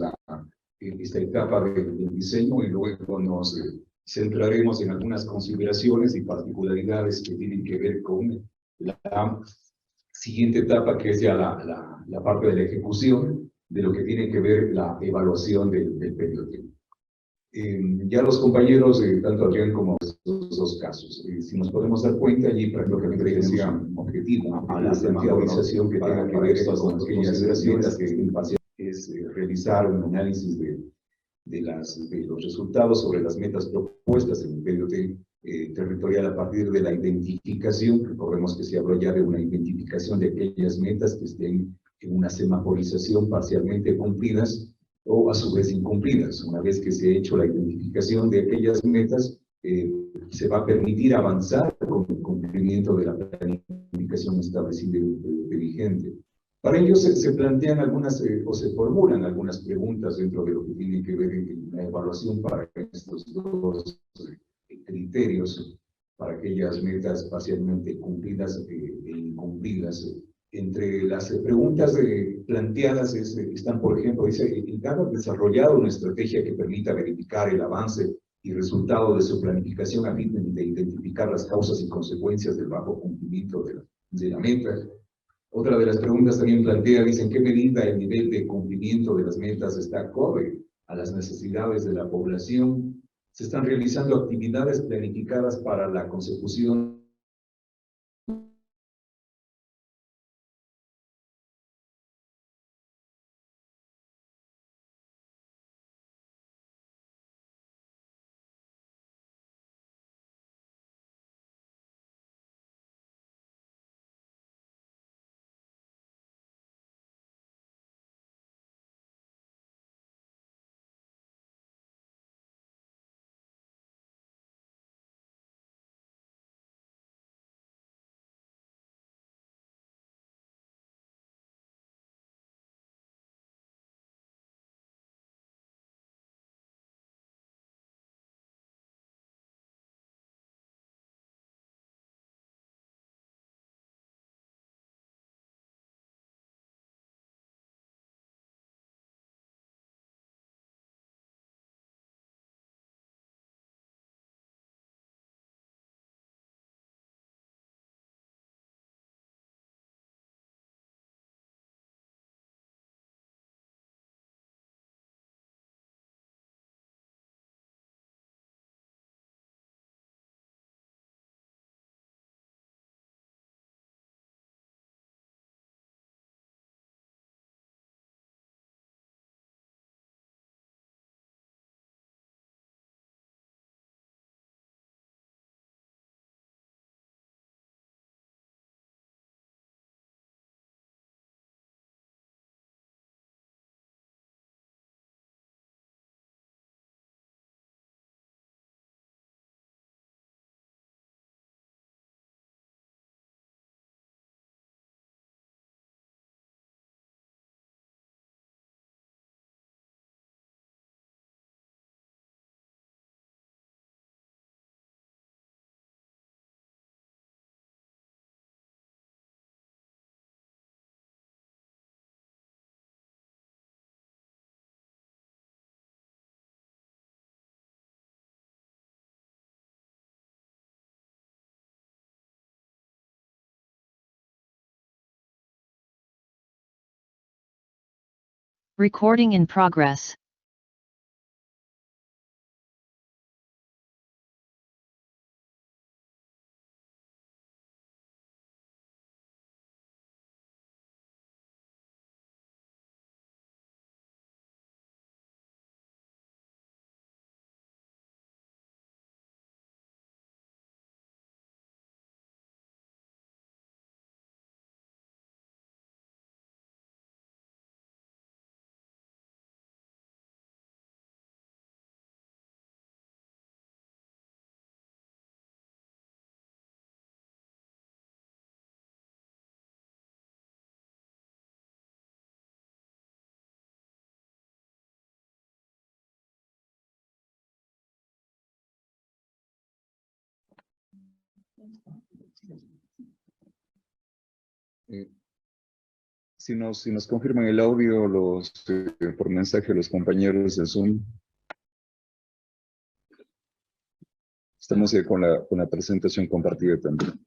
esta etapa del diseño y luego nos centraremos en algunas consideraciones y particularidades que tienen que ver con la siguiente etapa, que es ya la parte de la ejecución de lo que tiene que ver la evaluación del periodo. Ya los compañeros, tanto Adrián como estos dos casos, si nos podemos dar cuenta, allí prácticamente decía un objetivo a la tematización que tenga que ver con aquellas consideraciones que es realizar un análisis de los resultados sobre las metas propuestas en el PDOT territorial a partir de la identificación. Recordemos que se habló ya de una identificación de aquellas metas que estén en una semaforización parcialmente cumplidas o a su vez incumplidas. Una vez que se ha hecho la identificación de aquellas metas, se va a permitir avanzar con el cumplimiento de la planificación establecida de vigente. Para ello se plantean algunas o se formulan algunas preguntas dentro de lo que tiene que ver en la evaluación para estos dos criterios, para aquellas metas parcialmente cumplidas e incumplidas. Entre las preguntas planteadas están, por ejemplo, dice, ¿el GAD ha desarrollado una estrategia que permita verificar el avance y resultado de su planificación a fin de identificar las causas y consecuencias del bajo cumplimiento de la meta? Otra de las preguntas también plantea, dice, ¿en qué medida el nivel de cumplimiento de las metas está acorde a las necesidades de la población? ¿Se están realizando actividades planificadas para la consecución Recording in progress. Si nos confirman el audio por mensaje los compañeros de Zoom. Estamos con la presentación compartida también.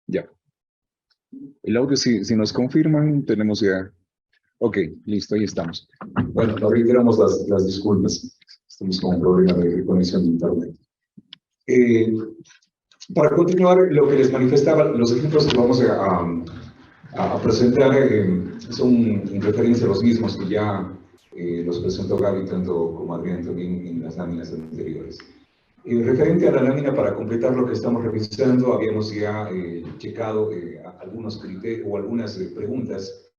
Ya. El audio, si nos confirman, tenemos ya. Ok, listo, ahí estamos. Bueno, reiteramos las disculpas. Estamos con un problema de conexión de internet. Eh, para continuar, lo que les manifestaba, los ejemplos que vamos a presentar son en referencia a los mismos que ya los presentó Gaby, tanto como Adrián también en las láminas anteriores. Referente a la lámina, para completar lo que estamos revisando, habíamos ya checado algunos criterios o algunas preguntas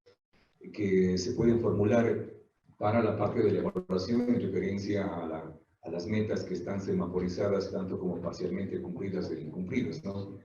que se pueden formular para la parte de la evaluación en referencia a las metas que están semaforizadas, tanto como parcialmente cumplidas e incumplidas, ¿no?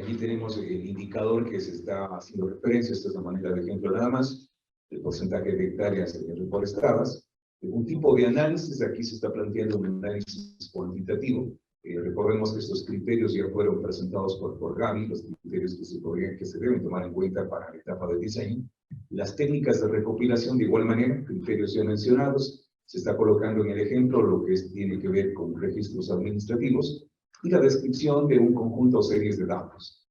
Aquí tenemos el indicador que se está haciendo referencia, esta es la manera de ejemplo nada más, el porcentaje de hectáreas reforestadas. Un tipo de análisis, aquí se está planteando un análisis cuantitativo. Recordemos que estos criterios ya fueron presentados por Gaby, los criterios que se deben tomar en cuenta para la etapa de diseño. Las técnicas de recopilación, de igual manera, criterios ya mencionados, se está colocando en el ejemplo lo que tiene que ver con registros administrativos y la descripción de un conjunto o series de datos.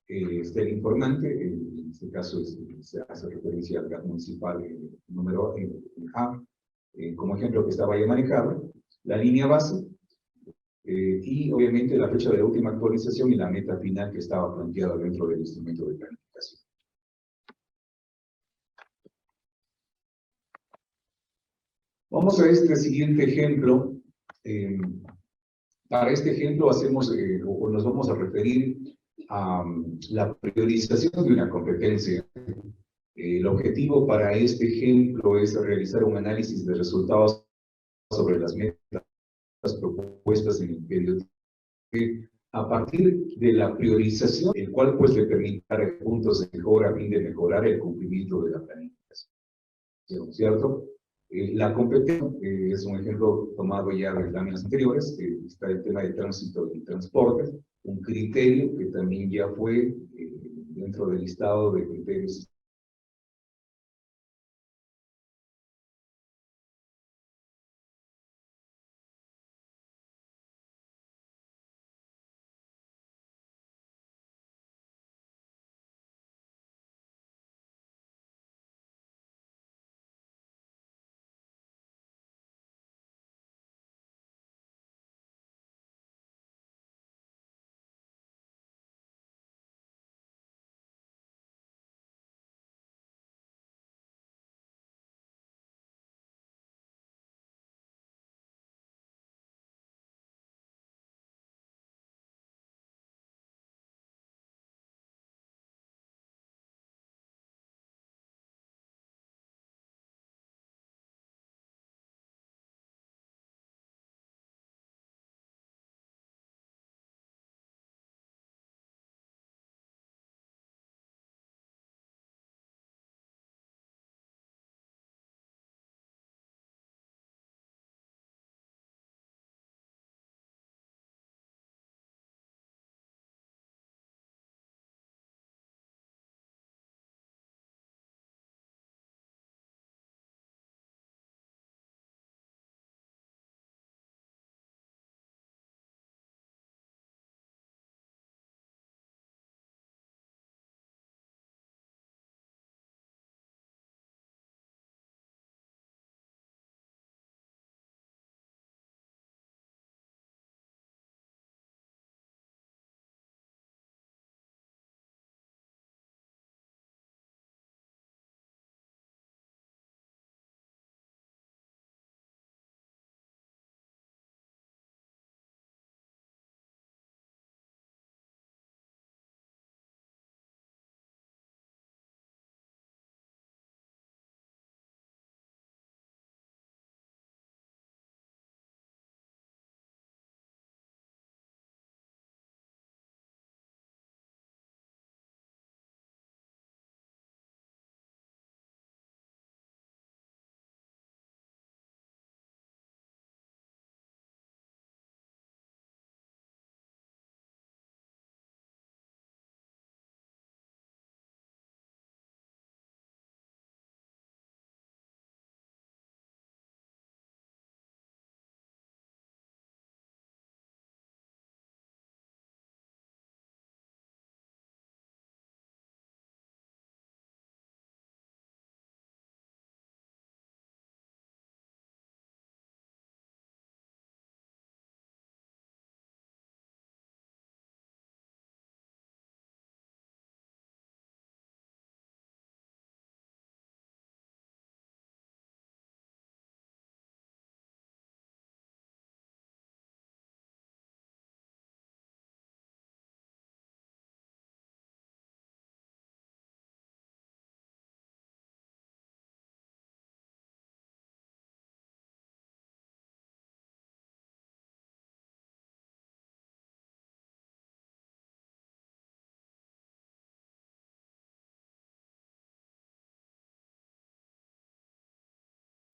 Está el informante, en este caso se hace referencia al GAT municipal número A, como ejemplo que estaba ya manejado, la línea base, y obviamente la fecha de la última actualización y la meta final que estaba planteada dentro del instrumento de planificación. Vamos a este siguiente ejemplo. Para este ejemplo hacemos, o nos vamos a referir a la priorización de una competencia. El objetivo para este ejemplo es realizar un análisis de resultados sobre las metas propuestas en el periodo. A partir de la priorización, el cual pues determinar puntos de mejora a fin de mejorar el cumplimiento de la planificación, ¿cierto? La competencia es un ejemplo tomado ya de láminas anteriores, está el tema de tránsito y transporte, un criterio que también ya fue dentro del listado de criterios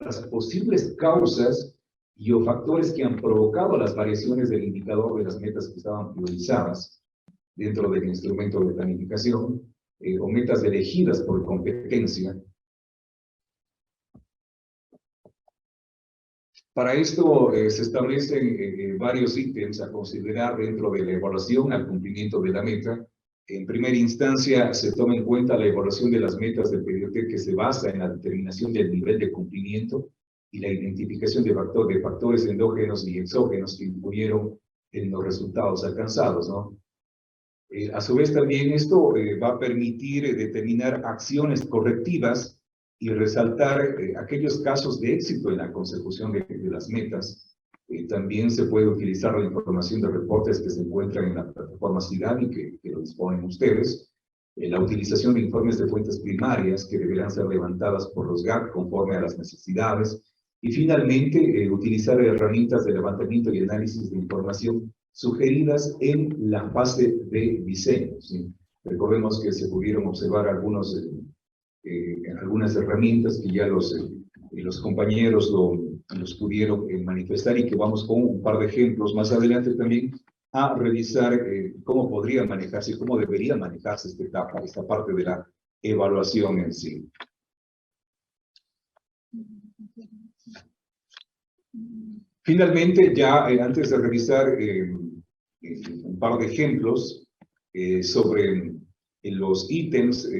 las posibles causas y o factores que han provocado las variaciones del indicador de las metas que estaban priorizadas dentro del instrumento de planificación, o metas elegidas por competencia. Para esto se establecen varios ítems a considerar dentro de la evaluación al cumplimiento de la meta. En primera instancia, se toma en cuenta la evaluación de las metas del PDOT, que se basa en la determinación del nivel de cumplimiento y la identificación de factores endógenos y exógenos que influyeron en los resultados alcanzados, ¿no? A su vez, también esto va a permitir determinar acciones correctivas y resaltar aquellos casos de éxito en la consecución de las metas. También se puede utilizar la información de reportes que se encuentran en la plataforma CIDAD y que lo disponen ustedes. La utilización de informes de fuentes primarias que deberán ser levantadas por los GAC conforme a las necesidades. Y finalmente, utilizar herramientas de levantamiento y análisis de información sugeridas en la fase de diseño, ¿sí? Recordemos que se pudieron observar algunas herramientas que ya los compañeros los pudieron manifestar, y que vamos con un par de ejemplos más adelante también a revisar cómo podría manejarse y cómo debería manejarse esta etapa, esta parte de la evaluación en sí. Finalmente, ya antes de revisar un par de ejemplos sobre los ítems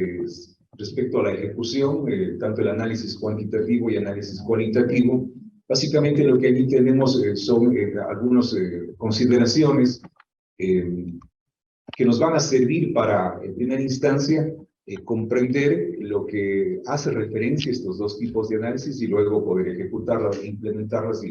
respecto a la ejecución, tanto el análisis cuantitativo y análisis cualitativo, básicamente lo que aquí tenemos son algunas consideraciones que nos van a servir para, en primera instancia, comprender lo que hace referencia a estos dos tipos de análisis y luego poder ejecutarlas, implementarlas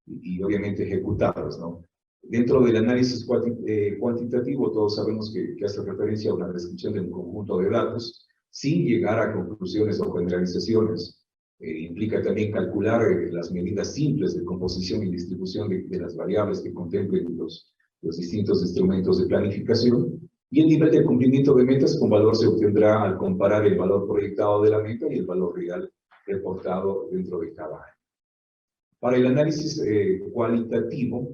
y obviamente ejecutarlas, ¿no? Dentro del análisis cuantitativo, todos sabemos que hace referencia a una descripción de un conjunto de datos sin llegar a conclusiones o generalizaciones. Implica también calcular las medidas simples de composición y distribución de las variables que contemplen los distintos instrumentos de planificación. Y el nivel de cumplimiento de metas con valor se obtendrá al comparar el valor proyectado de la meta y el valor real reportado dentro de cada año. Para el análisis cualitativo,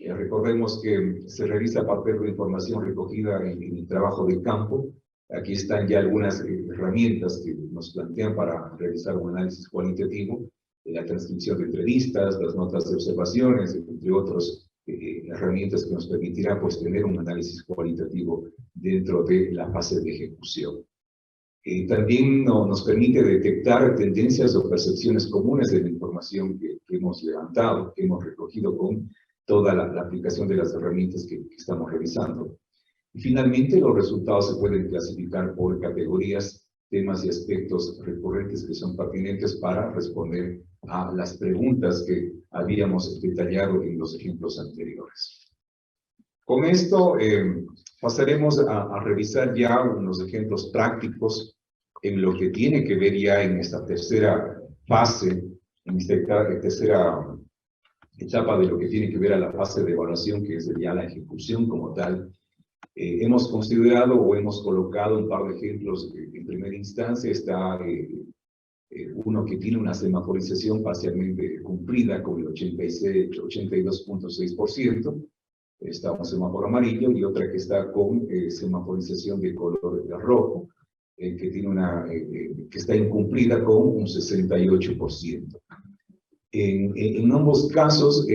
recordemos que se revisa a partir de información recogida en el trabajo de campo. Aquí están ya algunas herramientas que nos plantean para realizar un análisis cualitativo, la transcripción de entrevistas, las notas de observaciones, entre otras herramientas que nos permitirán pues tener un análisis cualitativo dentro de la fase de ejecución. También nos permite detectar tendencias o percepciones comunes de la información que hemos levantado, que hemos recogido con toda la aplicación de las herramientas que estamos revisando. Y finalmente, los resultados se pueden clasificar por categorías, temas y aspectos recurrentes que son pertinentes para responder a las preguntas que habíamos detallado en los ejemplos anteriores. Con esto pasaremos a revisar ya unos ejemplos prácticos en lo que tiene que ver ya en esta tercera fase, en esta tercera etapa de lo que tiene que ver a la fase de evaluación, que es ya la ejecución como tal. Hemos considerado o hemos colocado un par de ejemplos. En primera instancia está uno que tiene una semaforización parcialmente cumplida con el 82.6%. Está un semáforo amarillo, y otra que está con semaforización de color rojo, que que está incumplida con un 68%. En ambos casos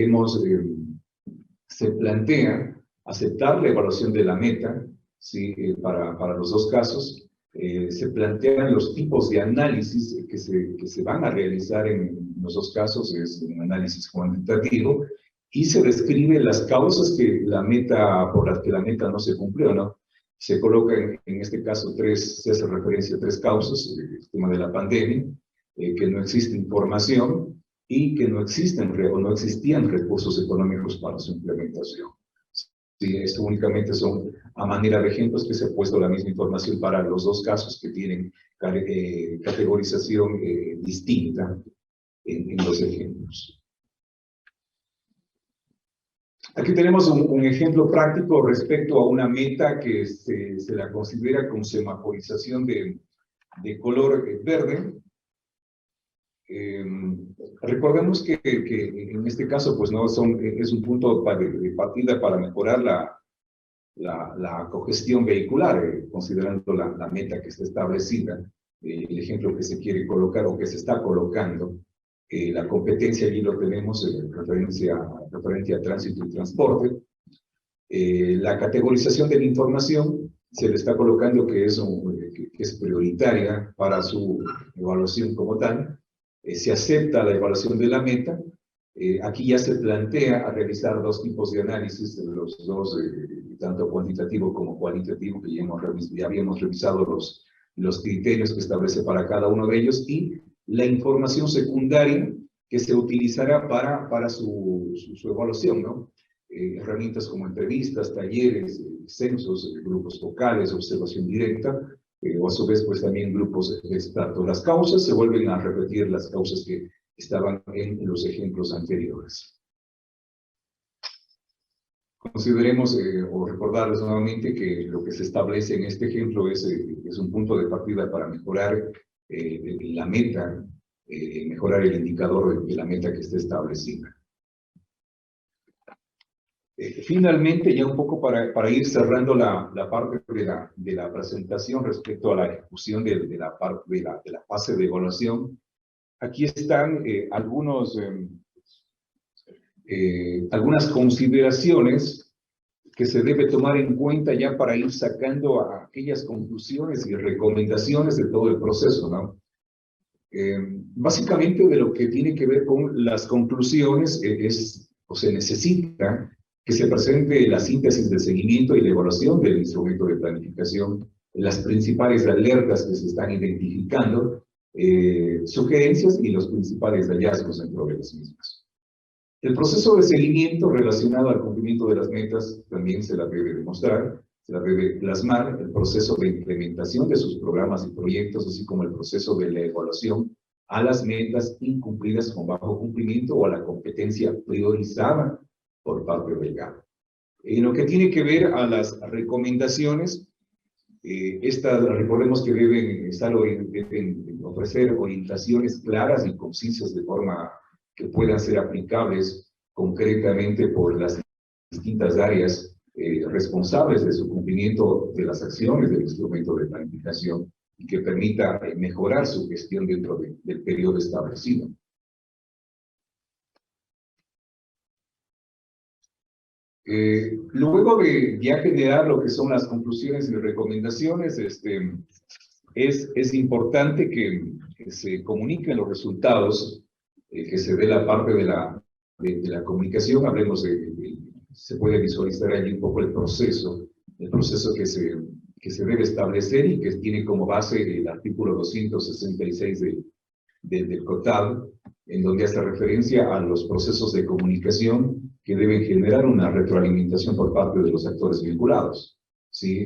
se plantea aceptar la evaluación de la meta, ¿sí? Para los dos casos. Se plantean los tipos de análisis que se van a realizar en los dos casos. Es un análisis cuantitativo, y se describen las causas por las que la meta no se cumplió, ¿no? Se coloca en este caso se hace referencia a tres causas: el tema de la pandemia, que no existe información, y que no existían recursos económicos para su implementación. Sí, esto únicamente son a manera de ejemplos que se ha puesto la misma información para los dos casos que tienen categorización distinta en los ejemplos. Aquí tenemos un ejemplo práctico respecto a una meta que se la considera con semaforización de color verde. Recordemos que en este caso, pues no es un punto de partida para mejorar la cogestión vehicular, considerando la meta que está establecida, el ejemplo que se quiere colocar o que se está colocando. La competencia allí lo tenemos referente a tránsito y transporte. La categorización de la información se le está colocando que es prioritaria para su evaluación como tal. Se acepta la evaluación de la meta. Aquí ya se plantea a realizar dos tipos de análisis, los dos, tanto cuantitativo como cualitativo, que ya habíamos revisado los criterios que establece para cada uno de ellos, y la información secundaria que se utilizará para su evaluación, ¿no? Herramientas como entrevistas, talleres, censos, grupos focales, observación directa, o a su vez pues también grupos de expertos. Las causas se vuelven a repetir, las causas que estaban en los ejemplos anteriores. Consideremos o recordarles nuevamente que lo que se establece en este ejemplo es un punto de partida para mejorar la meta, mejorar el indicador de la meta que esté establecida. Finalmente, ya un poco para ir cerrando la parte de la presentación respecto a la ejecución de la fase de evaluación, aquí están algunas consideraciones que se debe tomar en cuenta ya para ir sacando aquellas conclusiones y recomendaciones de todo el proceso, ¿no? Básicamente de lo que tiene que ver con las conclusiones se necesita que se presente la síntesis de seguimiento y la evaluación del instrumento de planificación, las principales alertas que se están identificando, sugerencias y los principales hallazgos dentro de las mismas. El proceso de seguimiento relacionado al cumplimiento de las metas también se la debe demostrar, se la debe plasmar, el proceso de implementación de sus programas y proyectos, así como el proceso de la evaluación a las metas incumplidas con bajo cumplimiento o a la competencia priorizada por parte del GAP. En lo que tiene que ver a las recomendaciones, recordemos que deben ofrecer orientaciones claras y concisas de forma que puedan ser aplicables concretamente por las distintas áreas responsables de su cumplimiento de las acciones del instrumento de planificación y que permita mejorar su gestión dentro del periodo establecido. Luego de ya generar lo que son las conclusiones y recomendaciones, es importante que se comuniquen los resultados, que se dé la parte de la comunicación. Hablemos se puede visualizar allí un poco el proceso que se debe establecer y que tiene como base el artículo 266 del COTAD, en donde hace referencia a los procesos de comunicación que deben generar una retroalimentación por parte de los actores vinculados. ¿Sí?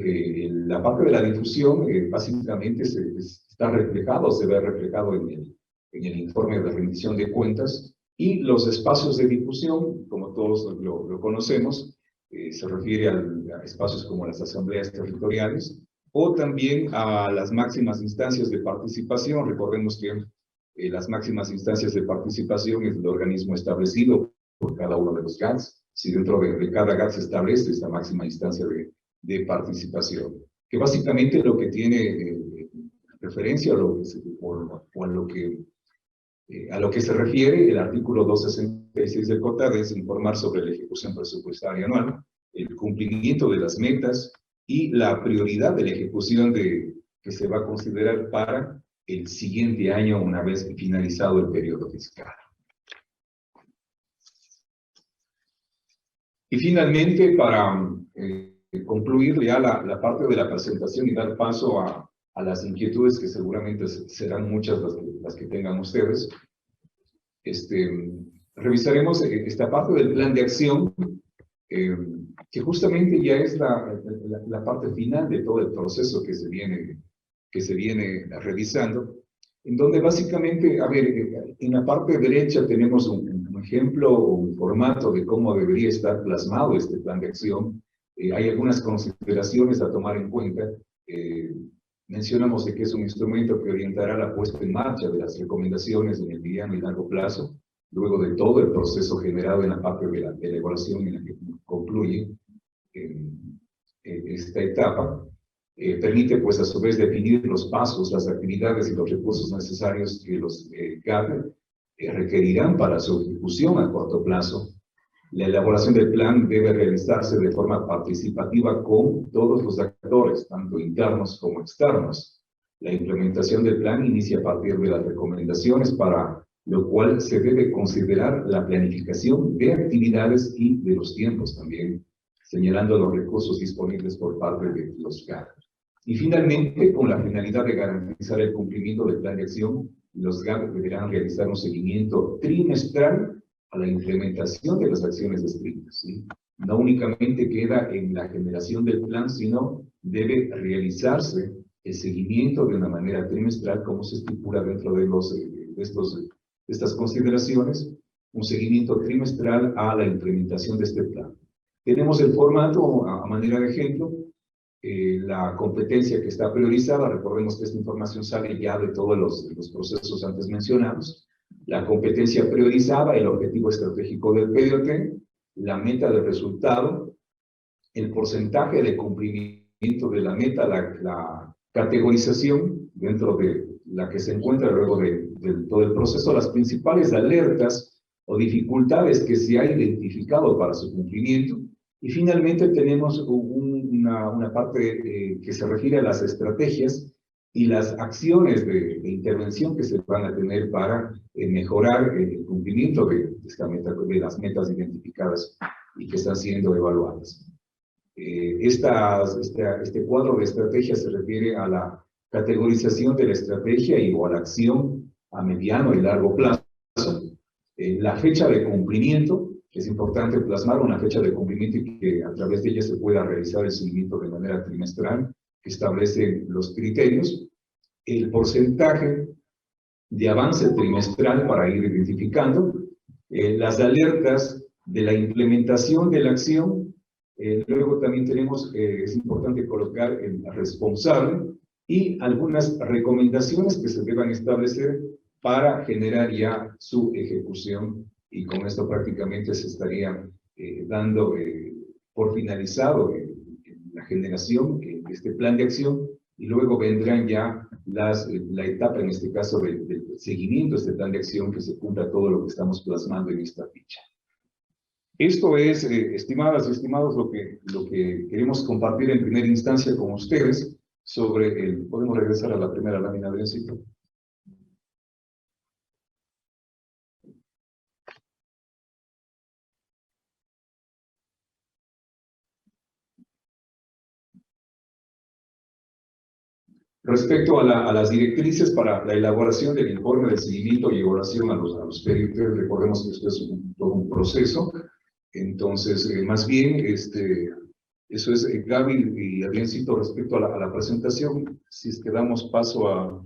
La parte de la difusión básicamente se ve reflejado en el informe de rendición de cuentas, y los espacios de difusión, como todos lo conocemos, se refiere a espacios como las asambleas territoriales o también a las máximas instancias de participación. Recordemos que las máximas instancias de participación es el organismo establecido por cada uno de los GATS. Si dentro de cada GAT se establece esta máxima instancia de participación, que básicamente lo que tiene referencia a lo que se refiere el artículo 266 del COTAD es informar sobre la ejecución presupuestaria anual, el cumplimiento de las metas y la prioridad de la ejecución que se va a considerar para el siguiente año una vez finalizado el periodo fiscal. Y finalmente, para concluir ya la parte de la presentación y dar paso a las inquietudes que seguramente serán muchas las que tengan ustedes, revisaremos esta parte del plan de acción, que justamente ya es la parte final de todo el proceso que se viene revisando, en donde básicamente, en la parte derecha tenemos un ejemplo o un formato de cómo debería estar plasmado este plan de acción. Hay algunas consideraciones a tomar en cuenta. Mencionamos de que es un instrumento que orientará la puesta en marcha de las recomendaciones en el mediano y largo plazo luego de todo el proceso generado en la parte de la evaluación en la que concluye esta etapa, permite pues a su vez definir los pasos, las actividades y los recursos necesarios que los GAP requerirán para su ejecución a corto plazo. La elaboración del plan debe realizarse de forma participativa con todos los actores, tanto internos como externos. La implementación del plan inicia a partir de las recomendaciones, para lo cual se debe considerar la planificación de actividades y de los tiempos también, señalando los recursos disponibles por parte de los GAP. Y finalmente, con la finalidad de garantizar el cumplimiento del plan de acción, los GAP deberán realizar un seguimiento trimestral a la implementación de las acciones descritas, ¿sí? No únicamente queda en la generación del plan, sino debe realizarse el seguimiento de una manera trimestral, como se estipula dentro de estas consideraciones, un seguimiento trimestral a la implementación de este plan. Tenemos el formato, a manera de ejemplo, la competencia que está priorizada. Recordemos que esta información sale ya de todos los procesos antes mencionados. La competencia priorizada, el objetivo estratégico del PDOT, la meta de resultado, el porcentaje de cumplimiento de la meta, la categorización dentro de la que se encuentra luego de todo el proceso, las principales alertas o dificultades que se ha identificado para su cumplimiento. Y finalmente tenemos una parte que se refiere a las estrategias y las acciones de intervención que se van a tener para mejorar el cumplimiento de las metas identificadas y que están siendo evaluadas. Este cuadro de estrategias se refiere a la categorización de la estrategia y o a la acción a mediano y largo plazo, la fecha de cumplimiento. Es importante plasmar una fecha de cumplimiento y que a través de ella se pueda realizar el seguimiento de manera trimestral, que establece los criterios, el porcentaje de avance trimestral para ir identificando, las alertas de la implementación de la acción. Luego también tenemos, es importante colocar el responsable y algunas recomendaciones que se deban establecer para generar ya su ejecución, y con esto prácticamente se estaría dando por finalizado la generación de este plan de acción, y luego vendrán ya la etapa, en este caso, del seguimiento de este plan de acción, que se cumpla todo lo que estamos plasmando en esta ficha. Esto es, estimadas y estimados, lo que queremos compartir en primera instancia con ustedes sobre podemos regresar a la primera lámina del ciclo. Respecto a las directrices para la elaboración del informe de seguimiento y evaluación a los PDT, recordemos que esto es todo un proceso. Entonces, más bien, eso es, Gaby y Adriancito, respecto a la presentación. Si es que damos paso a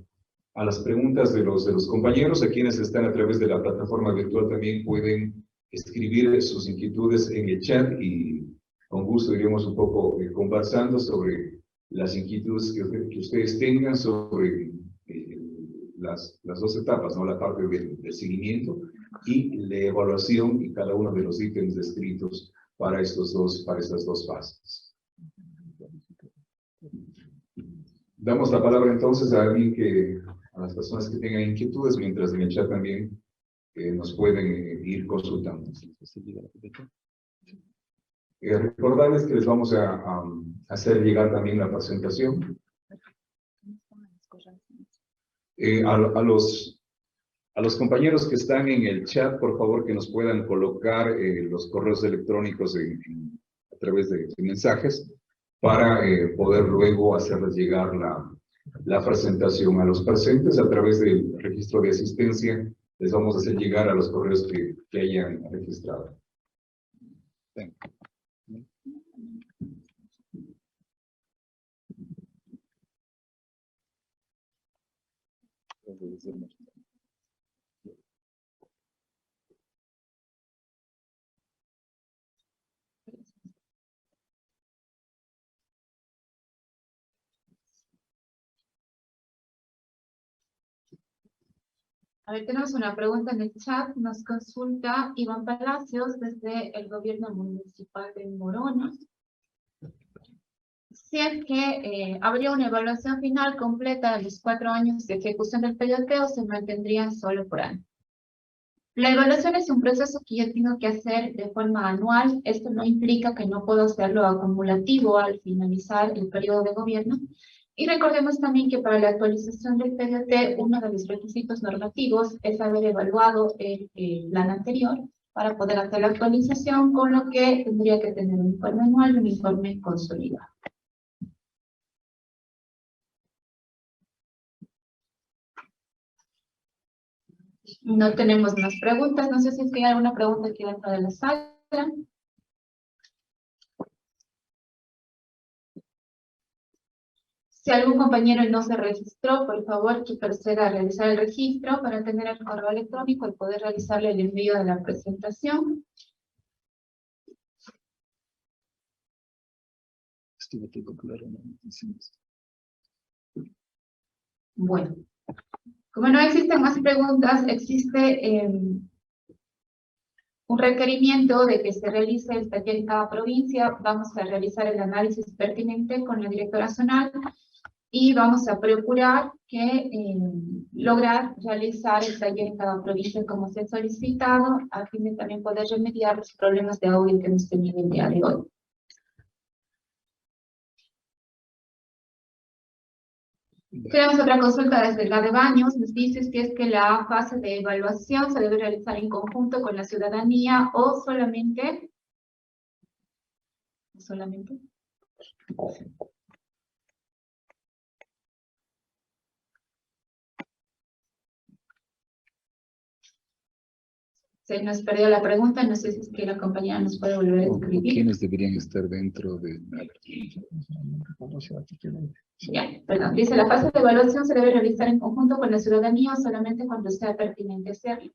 las preguntas de los compañeros, a quienes están a través de la plataforma virtual, también pueden escribir sus inquietudes en el chat, y con gusto iremos un poco conversando sobre las inquietudes que ustedes tengan sobre las dos etapas, ¿no? La parte del seguimiento y la evaluación, y cada uno de los ítems descritos para estas dos fases. Damos la palabra entonces a a las personas que tengan inquietudes, mientras en el chat también nos pueden ir consultando. Recordarles que les vamos a hacer llegar también la presentación. A los compañeros que están en el chat, por favor, que nos puedan colocar los correos electrónicos a través de mensajes, para poder luego hacerles llegar la presentación. A los presentes, a través del registro de asistencia, les vamos a hacer llegar a los correos que hayan registrado. A ver, tenemos una pregunta en el chat. Nos consulta Iván Palacios desde el gobierno municipal de Morona. Si es que habría una evaluación final completa de los 4 años de ejecución del PDT o se mantendrían solo por año. La evaluación es un proceso que yo tengo que hacer de forma anual. Esto no implica que no puedo hacerlo acumulativo al finalizar el periodo de gobierno. Y recordemos también que para la actualización del PDT, uno de los requisitos normativos es haber evaluado el plan anterior para poder hacer la actualización, con lo que tendría que tener un informe anual y un informe consolidado. No tenemos más preguntas. No sé si es que hay alguna pregunta aquí dentro de la sala. Si algún compañero no se registró, por favor, que proceda a realizar el registro para tener el correo electrónico y poder realizarle el envío de la presentación. Bueno, como no existen más preguntas, existe un requerimiento de que se realice el taller en cada provincia. Vamos a realizar el análisis pertinente con la directora zonal y vamos a procurar que lograr realizar el taller en cada provincia como se ha solicitado, a fin de también poder remediar los problemas de audio que hemos tenido el día de hoy. Tenemos otra consulta desde la de Baños. Nos dice si es que la fase de evaluación se debe realizar en conjunto con la ciudadanía o solamente. Se nos perdió la pregunta, no sé si es que la compañera nos puede volver a escribir. ¿Quiénes deberían estar dentro de...? Ya, perdón. Dice, la fase de evaluación se debe realizar en conjunto con la ciudadanía o solamente cuando sea pertinente hacerlo.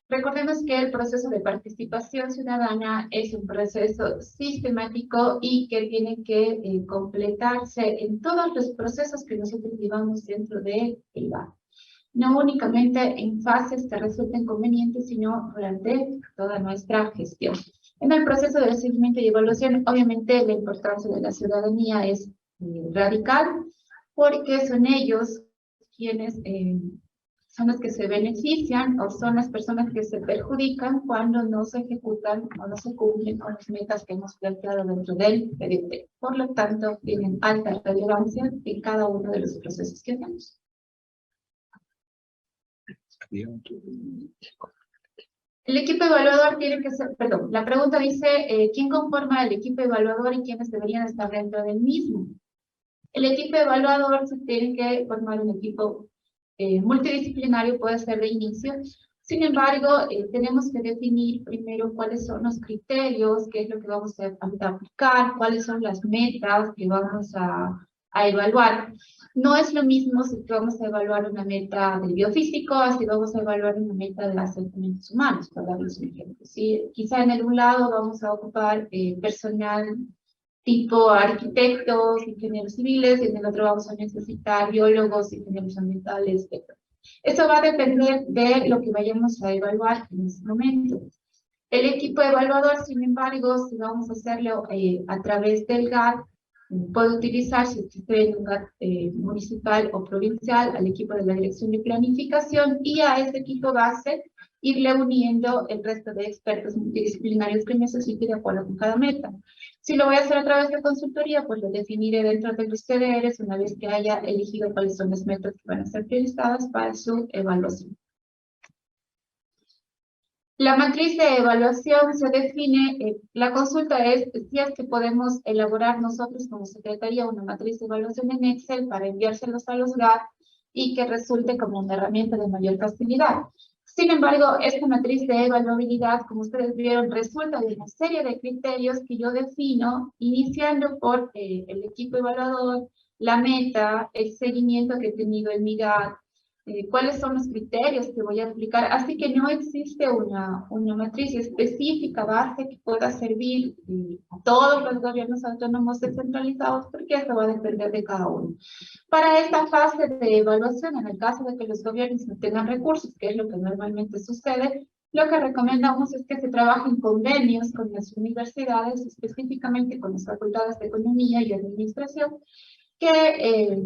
Recordemos que el proceso de participación ciudadana es un proceso sistemático y que tiene que completarse en todos los procesos que nosotros llevamos dentro del GAD. No únicamente en fases que resulten convenientes, sino durante toda nuestra gestión. En el proceso de seguimiento y evaluación, obviamente la importancia de la ciudadanía es radical, porque son ellos quienes son los que se benefician o son las personas que se perjudican cuando no se ejecutan o no se cumplen con las metas que hemos planteado dentro del PDT. Por lo tanto, tienen alta relevancia en cada uno de los procesos que hacemos. El equipo evaluador tiene que ser, perdón, la pregunta dice, ¿quién conforma el equipo evaluador y quiénes deberían estar dentro del mismo? El equipo evaluador se tiene que formar un equipo multidisciplinario, puede ser de inicio. Sin embargo, tenemos que definir primero cuáles son los criterios, qué es lo que vamos a aplicar, cuáles son las metas que vamos a evaluar. No es lo mismo si vamos a evaluar una meta del biofísico, si vamos a evaluar una meta de los asentamientos humanos, para darles un ejemplo. ¿Sí? Quizá en un lado vamos a ocupar personal tipo arquitectos, ingenieros civiles, y en el otro vamos a necesitar biólogos, ingenieros ambientales, etc. Eso va a depender de lo que vayamos a evaluar en ese momento. El equipo evaluador, sin embargo, si vamos a hacerlo a través del GAD, puede utilizar, si existe en un GAD municipal o provincial, al equipo de la dirección de planificación, y a ese equipo base irle uniendo el resto de expertos multidisciplinarios que necesite de acuerdo con cada meta. Si lo voy a hacer a través de consultoría, pues lo definiré dentro de los TDRs una vez que haya elegido cuáles son las metas que van a ser priorizadas para su evaluación. La matriz de evaluación se define, la consulta es si es que podemos elaborar nosotros como Secretaría una matriz de evaluación en Excel para enviárselos a los GAD y que resulte como una herramienta de mayor facilidad. Sin embargo, esta matriz de evaluabilidad, como ustedes vieron, resulta de una serie de criterios que yo defino, iniciando por el equipo evaluador, la meta, el seguimiento que he tenido en mi GAD, cuáles son los criterios que voy a aplicar. Así que no existe una matriz específica, base, que pueda servir a todos los gobiernos autónomos descentralizados, porque eso va a depender de cada uno. Para esta fase de evaluación, en el caso de que los gobiernos no tengan recursos, que es lo que normalmente sucede, lo que recomendamos es que se trabajen convenios con las universidades, específicamente con las facultades de Economía y Administración, que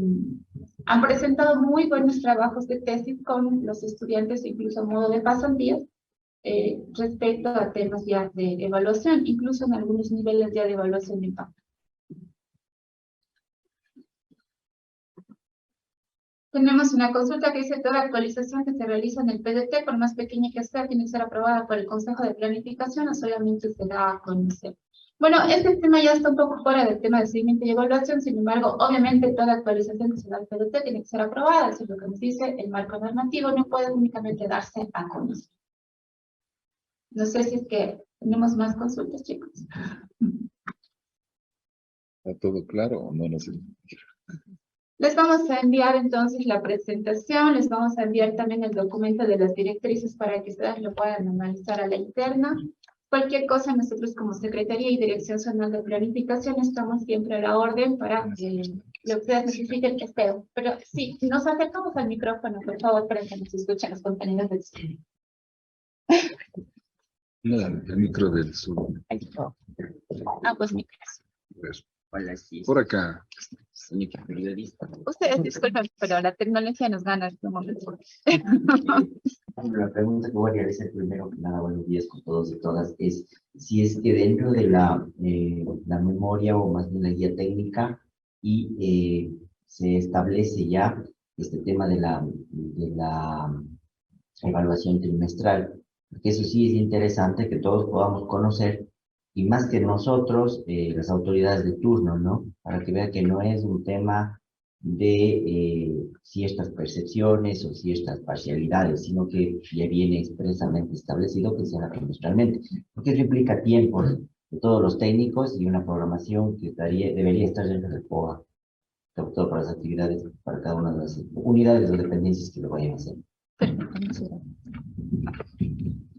han presentado muy buenos trabajos de tesis con los estudiantes, incluso a modo de pasantías, respecto a temas ya de evaluación, incluso en algunos niveles ya de evaluación de impacto. Tenemos una consulta que dice: toda actualización que se realiza en el PDT, por más pequeña que sea, tiene que ser aprobada por el Consejo de Planificación o solamente se da a conocer. Bueno, este tema ya está un poco fuera del tema de seguimiento y evaluación. Sin embargo, obviamente toda actualización que se da al PDT tiene que ser aprobada. Eso es lo que nos dice el marco normativo, no puede únicamente darse a conocer. No sé si es que tenemos más consultas, chicos. ¿Está todo claro o no? No sé. Les vamos a enviar entonces la presentación, les vamos a enviar también el documento de las directrices para que ustedes lo puedan analizar a la interna. Cualquier cosa, nosotros como Secretaría y Dirección Zonal de Planificación estamos siempre a la orden para lo que ustedes necesiten, espero. Pero sí, nos acercamos al micrófono, por favor, para que nos escuchen los compañeros del estudio. No, el micro del sur. Pues micros. Pues, Hola, sí. por acá. Soy periodista. Ustedes disculpen, pero la tecnología nos gana en este momento. La pregunta que voy a realizar primero que nada, buenos días con todos y todas, es si es que dentro de la memoria o más bien la guía técnica se establece ya este tema de la evaluación trimestral, porque eso sí es interesante que todos podamos conocer, y más que nosotros, las autoridades de turno, ¿no? Para que vean que no es un tema de ciertas percepciones o ciertas parcialidades, sino que ya viene expresamente establecido que se haga trimestralmente, porque eso implica tiempo de todos los técnicos y una programación que debería estar dentro del POA, sobre todo para las actividades, para cada una de las unidades o dependencias que lo vayan a hacer.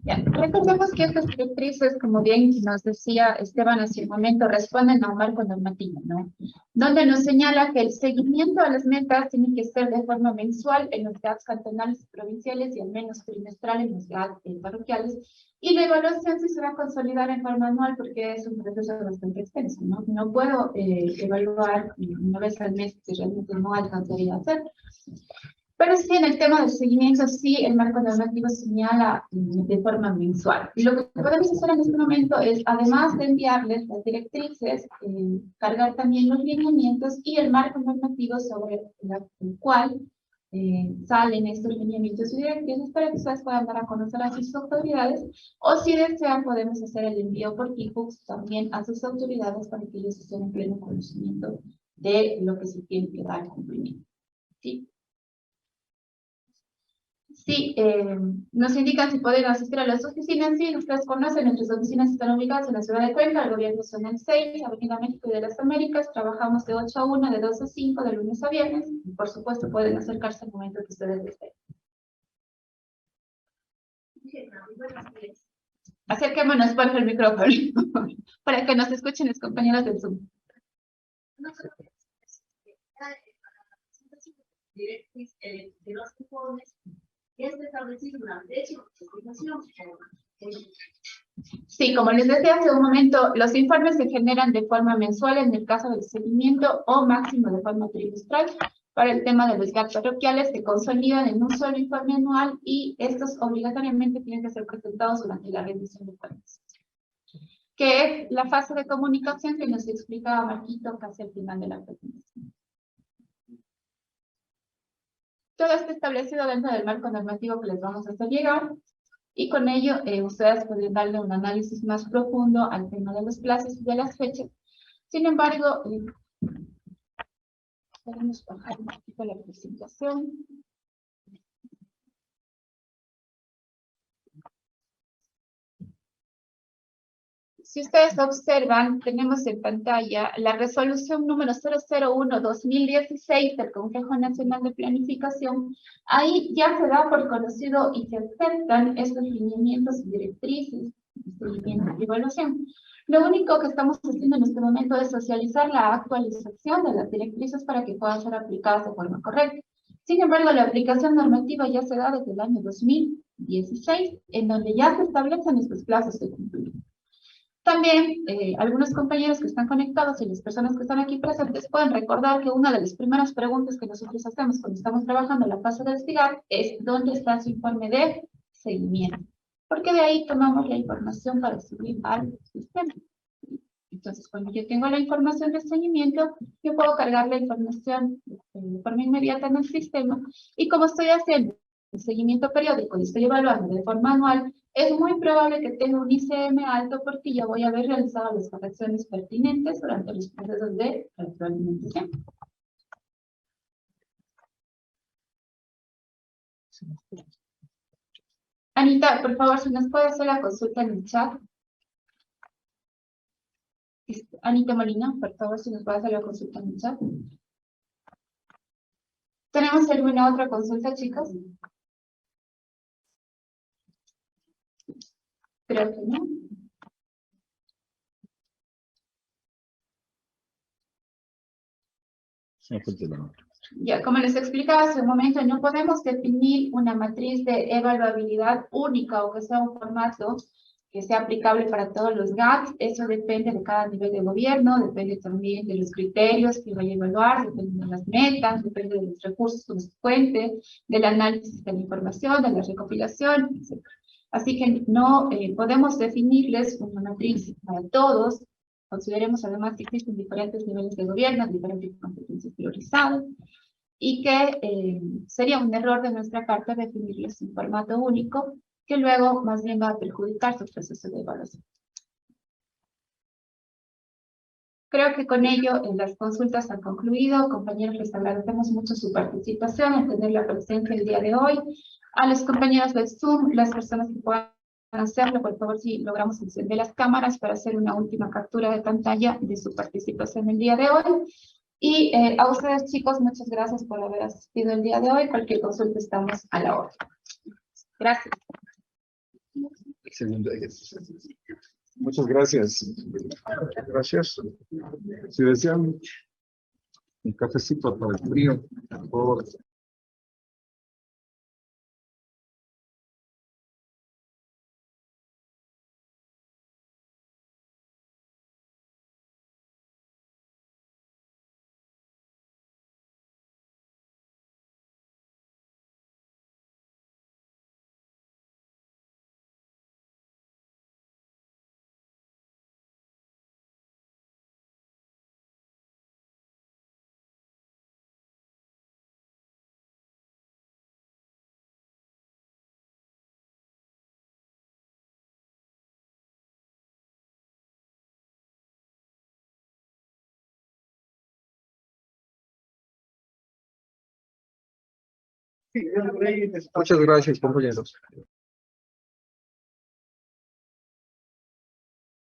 Ya, recordemos que estas directrices, como bien nos decía Esteban hace un momento, responden a un marco normativo, ¿no? Donde nos señala que el seguimiento a las metas tiene que ser de forma mensual en los GATs cantonales y provinciales y al menos trimestral en los GATs parroquiales, y la evaluación sí se va a consolidar en forma anual porque es un proceso bastante extenso, ¿no? No puedo evaluar una vez al mes, que realmente no alcanzaría a hacer. Pero sí, en el tema del seguimiento, sí, el marco normativo señala de forma mensual. Y lo que podemos hacer en este momento es, además de enviarles las directrices, cargar también los lineamientos y el marco normativo sobre el cual salen estos lineamientos y directrices para que ustedes puedan dar a conocer a sus autoridades, o si desean podemos hacer el envío por eBooks también a sus autoridades para que ellos estén en pleno conocimiento de lo que se tiene que dar cumplimiento. ¿Sí? Sí, nos indican si pueden asistir a las oficinas. Sí, ustedes conocen, nuestras oficinas están ubicadas en la ciudad de Cuenca, el gobierno zonal 6, Avenida México y de las Américas. Trabajamos de 8 a 1, de 2 a 5, de lunes a viernes. Y por supuesto, pueden acercarse al momento que ustedes deseen. Acerquémonos por el micrófono para que nos escuchen los compañeros del Zoom. De los informes es establecido una brecha de comunicación. Sí, como les decía hace un momento, los informes se generan de forma mensual en el caso del seguimiento o máximo de forma trimestral. Para el tema de los GATs parroquiales se consolidan en un solo informe anual y estos obligatoriamente tienen que ser presentados durante la rendición de cuentas, que es la fase de comunicación que nos explicaba Marquito casi al final de la presentación. Todo está establecido dentro del marco normativo que les vamos a hacer llegar, y con ello ustedes pueden darle un análisis más profundo al tema de los plazos y de las fechas. Sin embargo, podemos bajar un poquito la presentación. Si ustedes observan, tenemos en pantalla la resolución número 001-2016 del Consejo Nacional de Planificación. Ahí ya se da por conocido y se aceptan estos lineamientos y directrices de seguimiento y evaluación. Lo único que estamos haciendo en este momento es socializar la actualización de las directrices para que puedan ser aplicadas de forma correcta. Sin embargo, la aplicación normativa ya se da desde el año 2016, en donde ya se establecen estos plazos de cumplimiento. También algunos compañeros que están conectados y las personas que están aquí presentes pueden recordar que una de las primeras preguntas que nosotros hacemos cuando estamos trabajando en la fase de investigar es ¿dónde está su informe de seguimiento? Porque de ahí tomamos la información para subir al sistema. Entonces, cuando yo tengo la información de seguimiento, yo puedo cargar la información de forma inmediata en el sistema, y como estoy haciendo un seguimiento periódico y estoy evaluando de forma anual, es muy probable que tenga un ICM alto porque ya voy a haber realizado las correcciones pertinentes durante los procesos de retroalimentación. Anita, por favor, si nos puede hacer la consulta en el chat. Anita Molina, por favor, si nos puede hacer la consulta en el chat. ¿Tenemos alguna otra consulta, chicos? Creo que no. No, continúa. Ya, como les explicaba hace un momento, no podemos definir una matriz de evaluabilidad única o que sea un formato que sea aplicable para todos los GATS. Eso depende de cada nivel de gobierno, depende también de los criterios que vaya a evaluar, depende de las metas, depende de los recursos que nos cuente, del análisis de la información, de la recopilación, etc. Así que no podemos definirles una matriz para todos. Consideremos además que existen diferentes niveles de gobierno, diferentes competencias priorizadas, y que sería un error de nuestra parte definirles un formato único que luego más bien va a perjudicar su proceso de evaluación. Creo que con ello las consultas han concluido. Compañeros, les agradecemos mucho su participación, al tener la presencia el día de hoy. A los compañeros de Zoom, las personas que puedan hacerlo, por favor, si logramos encender las cámaras para hacer una última captura de pantalla de su participación el día de hoy. Y a ustedes, chicos, muchas gracias por haber asistido el día de hoy. Cualquier consulta estamos a la orden. Gracias. Muchas gracias. Gracias. Si desean un cafecito para el frío, por favor. Muchas gracias, compañeros.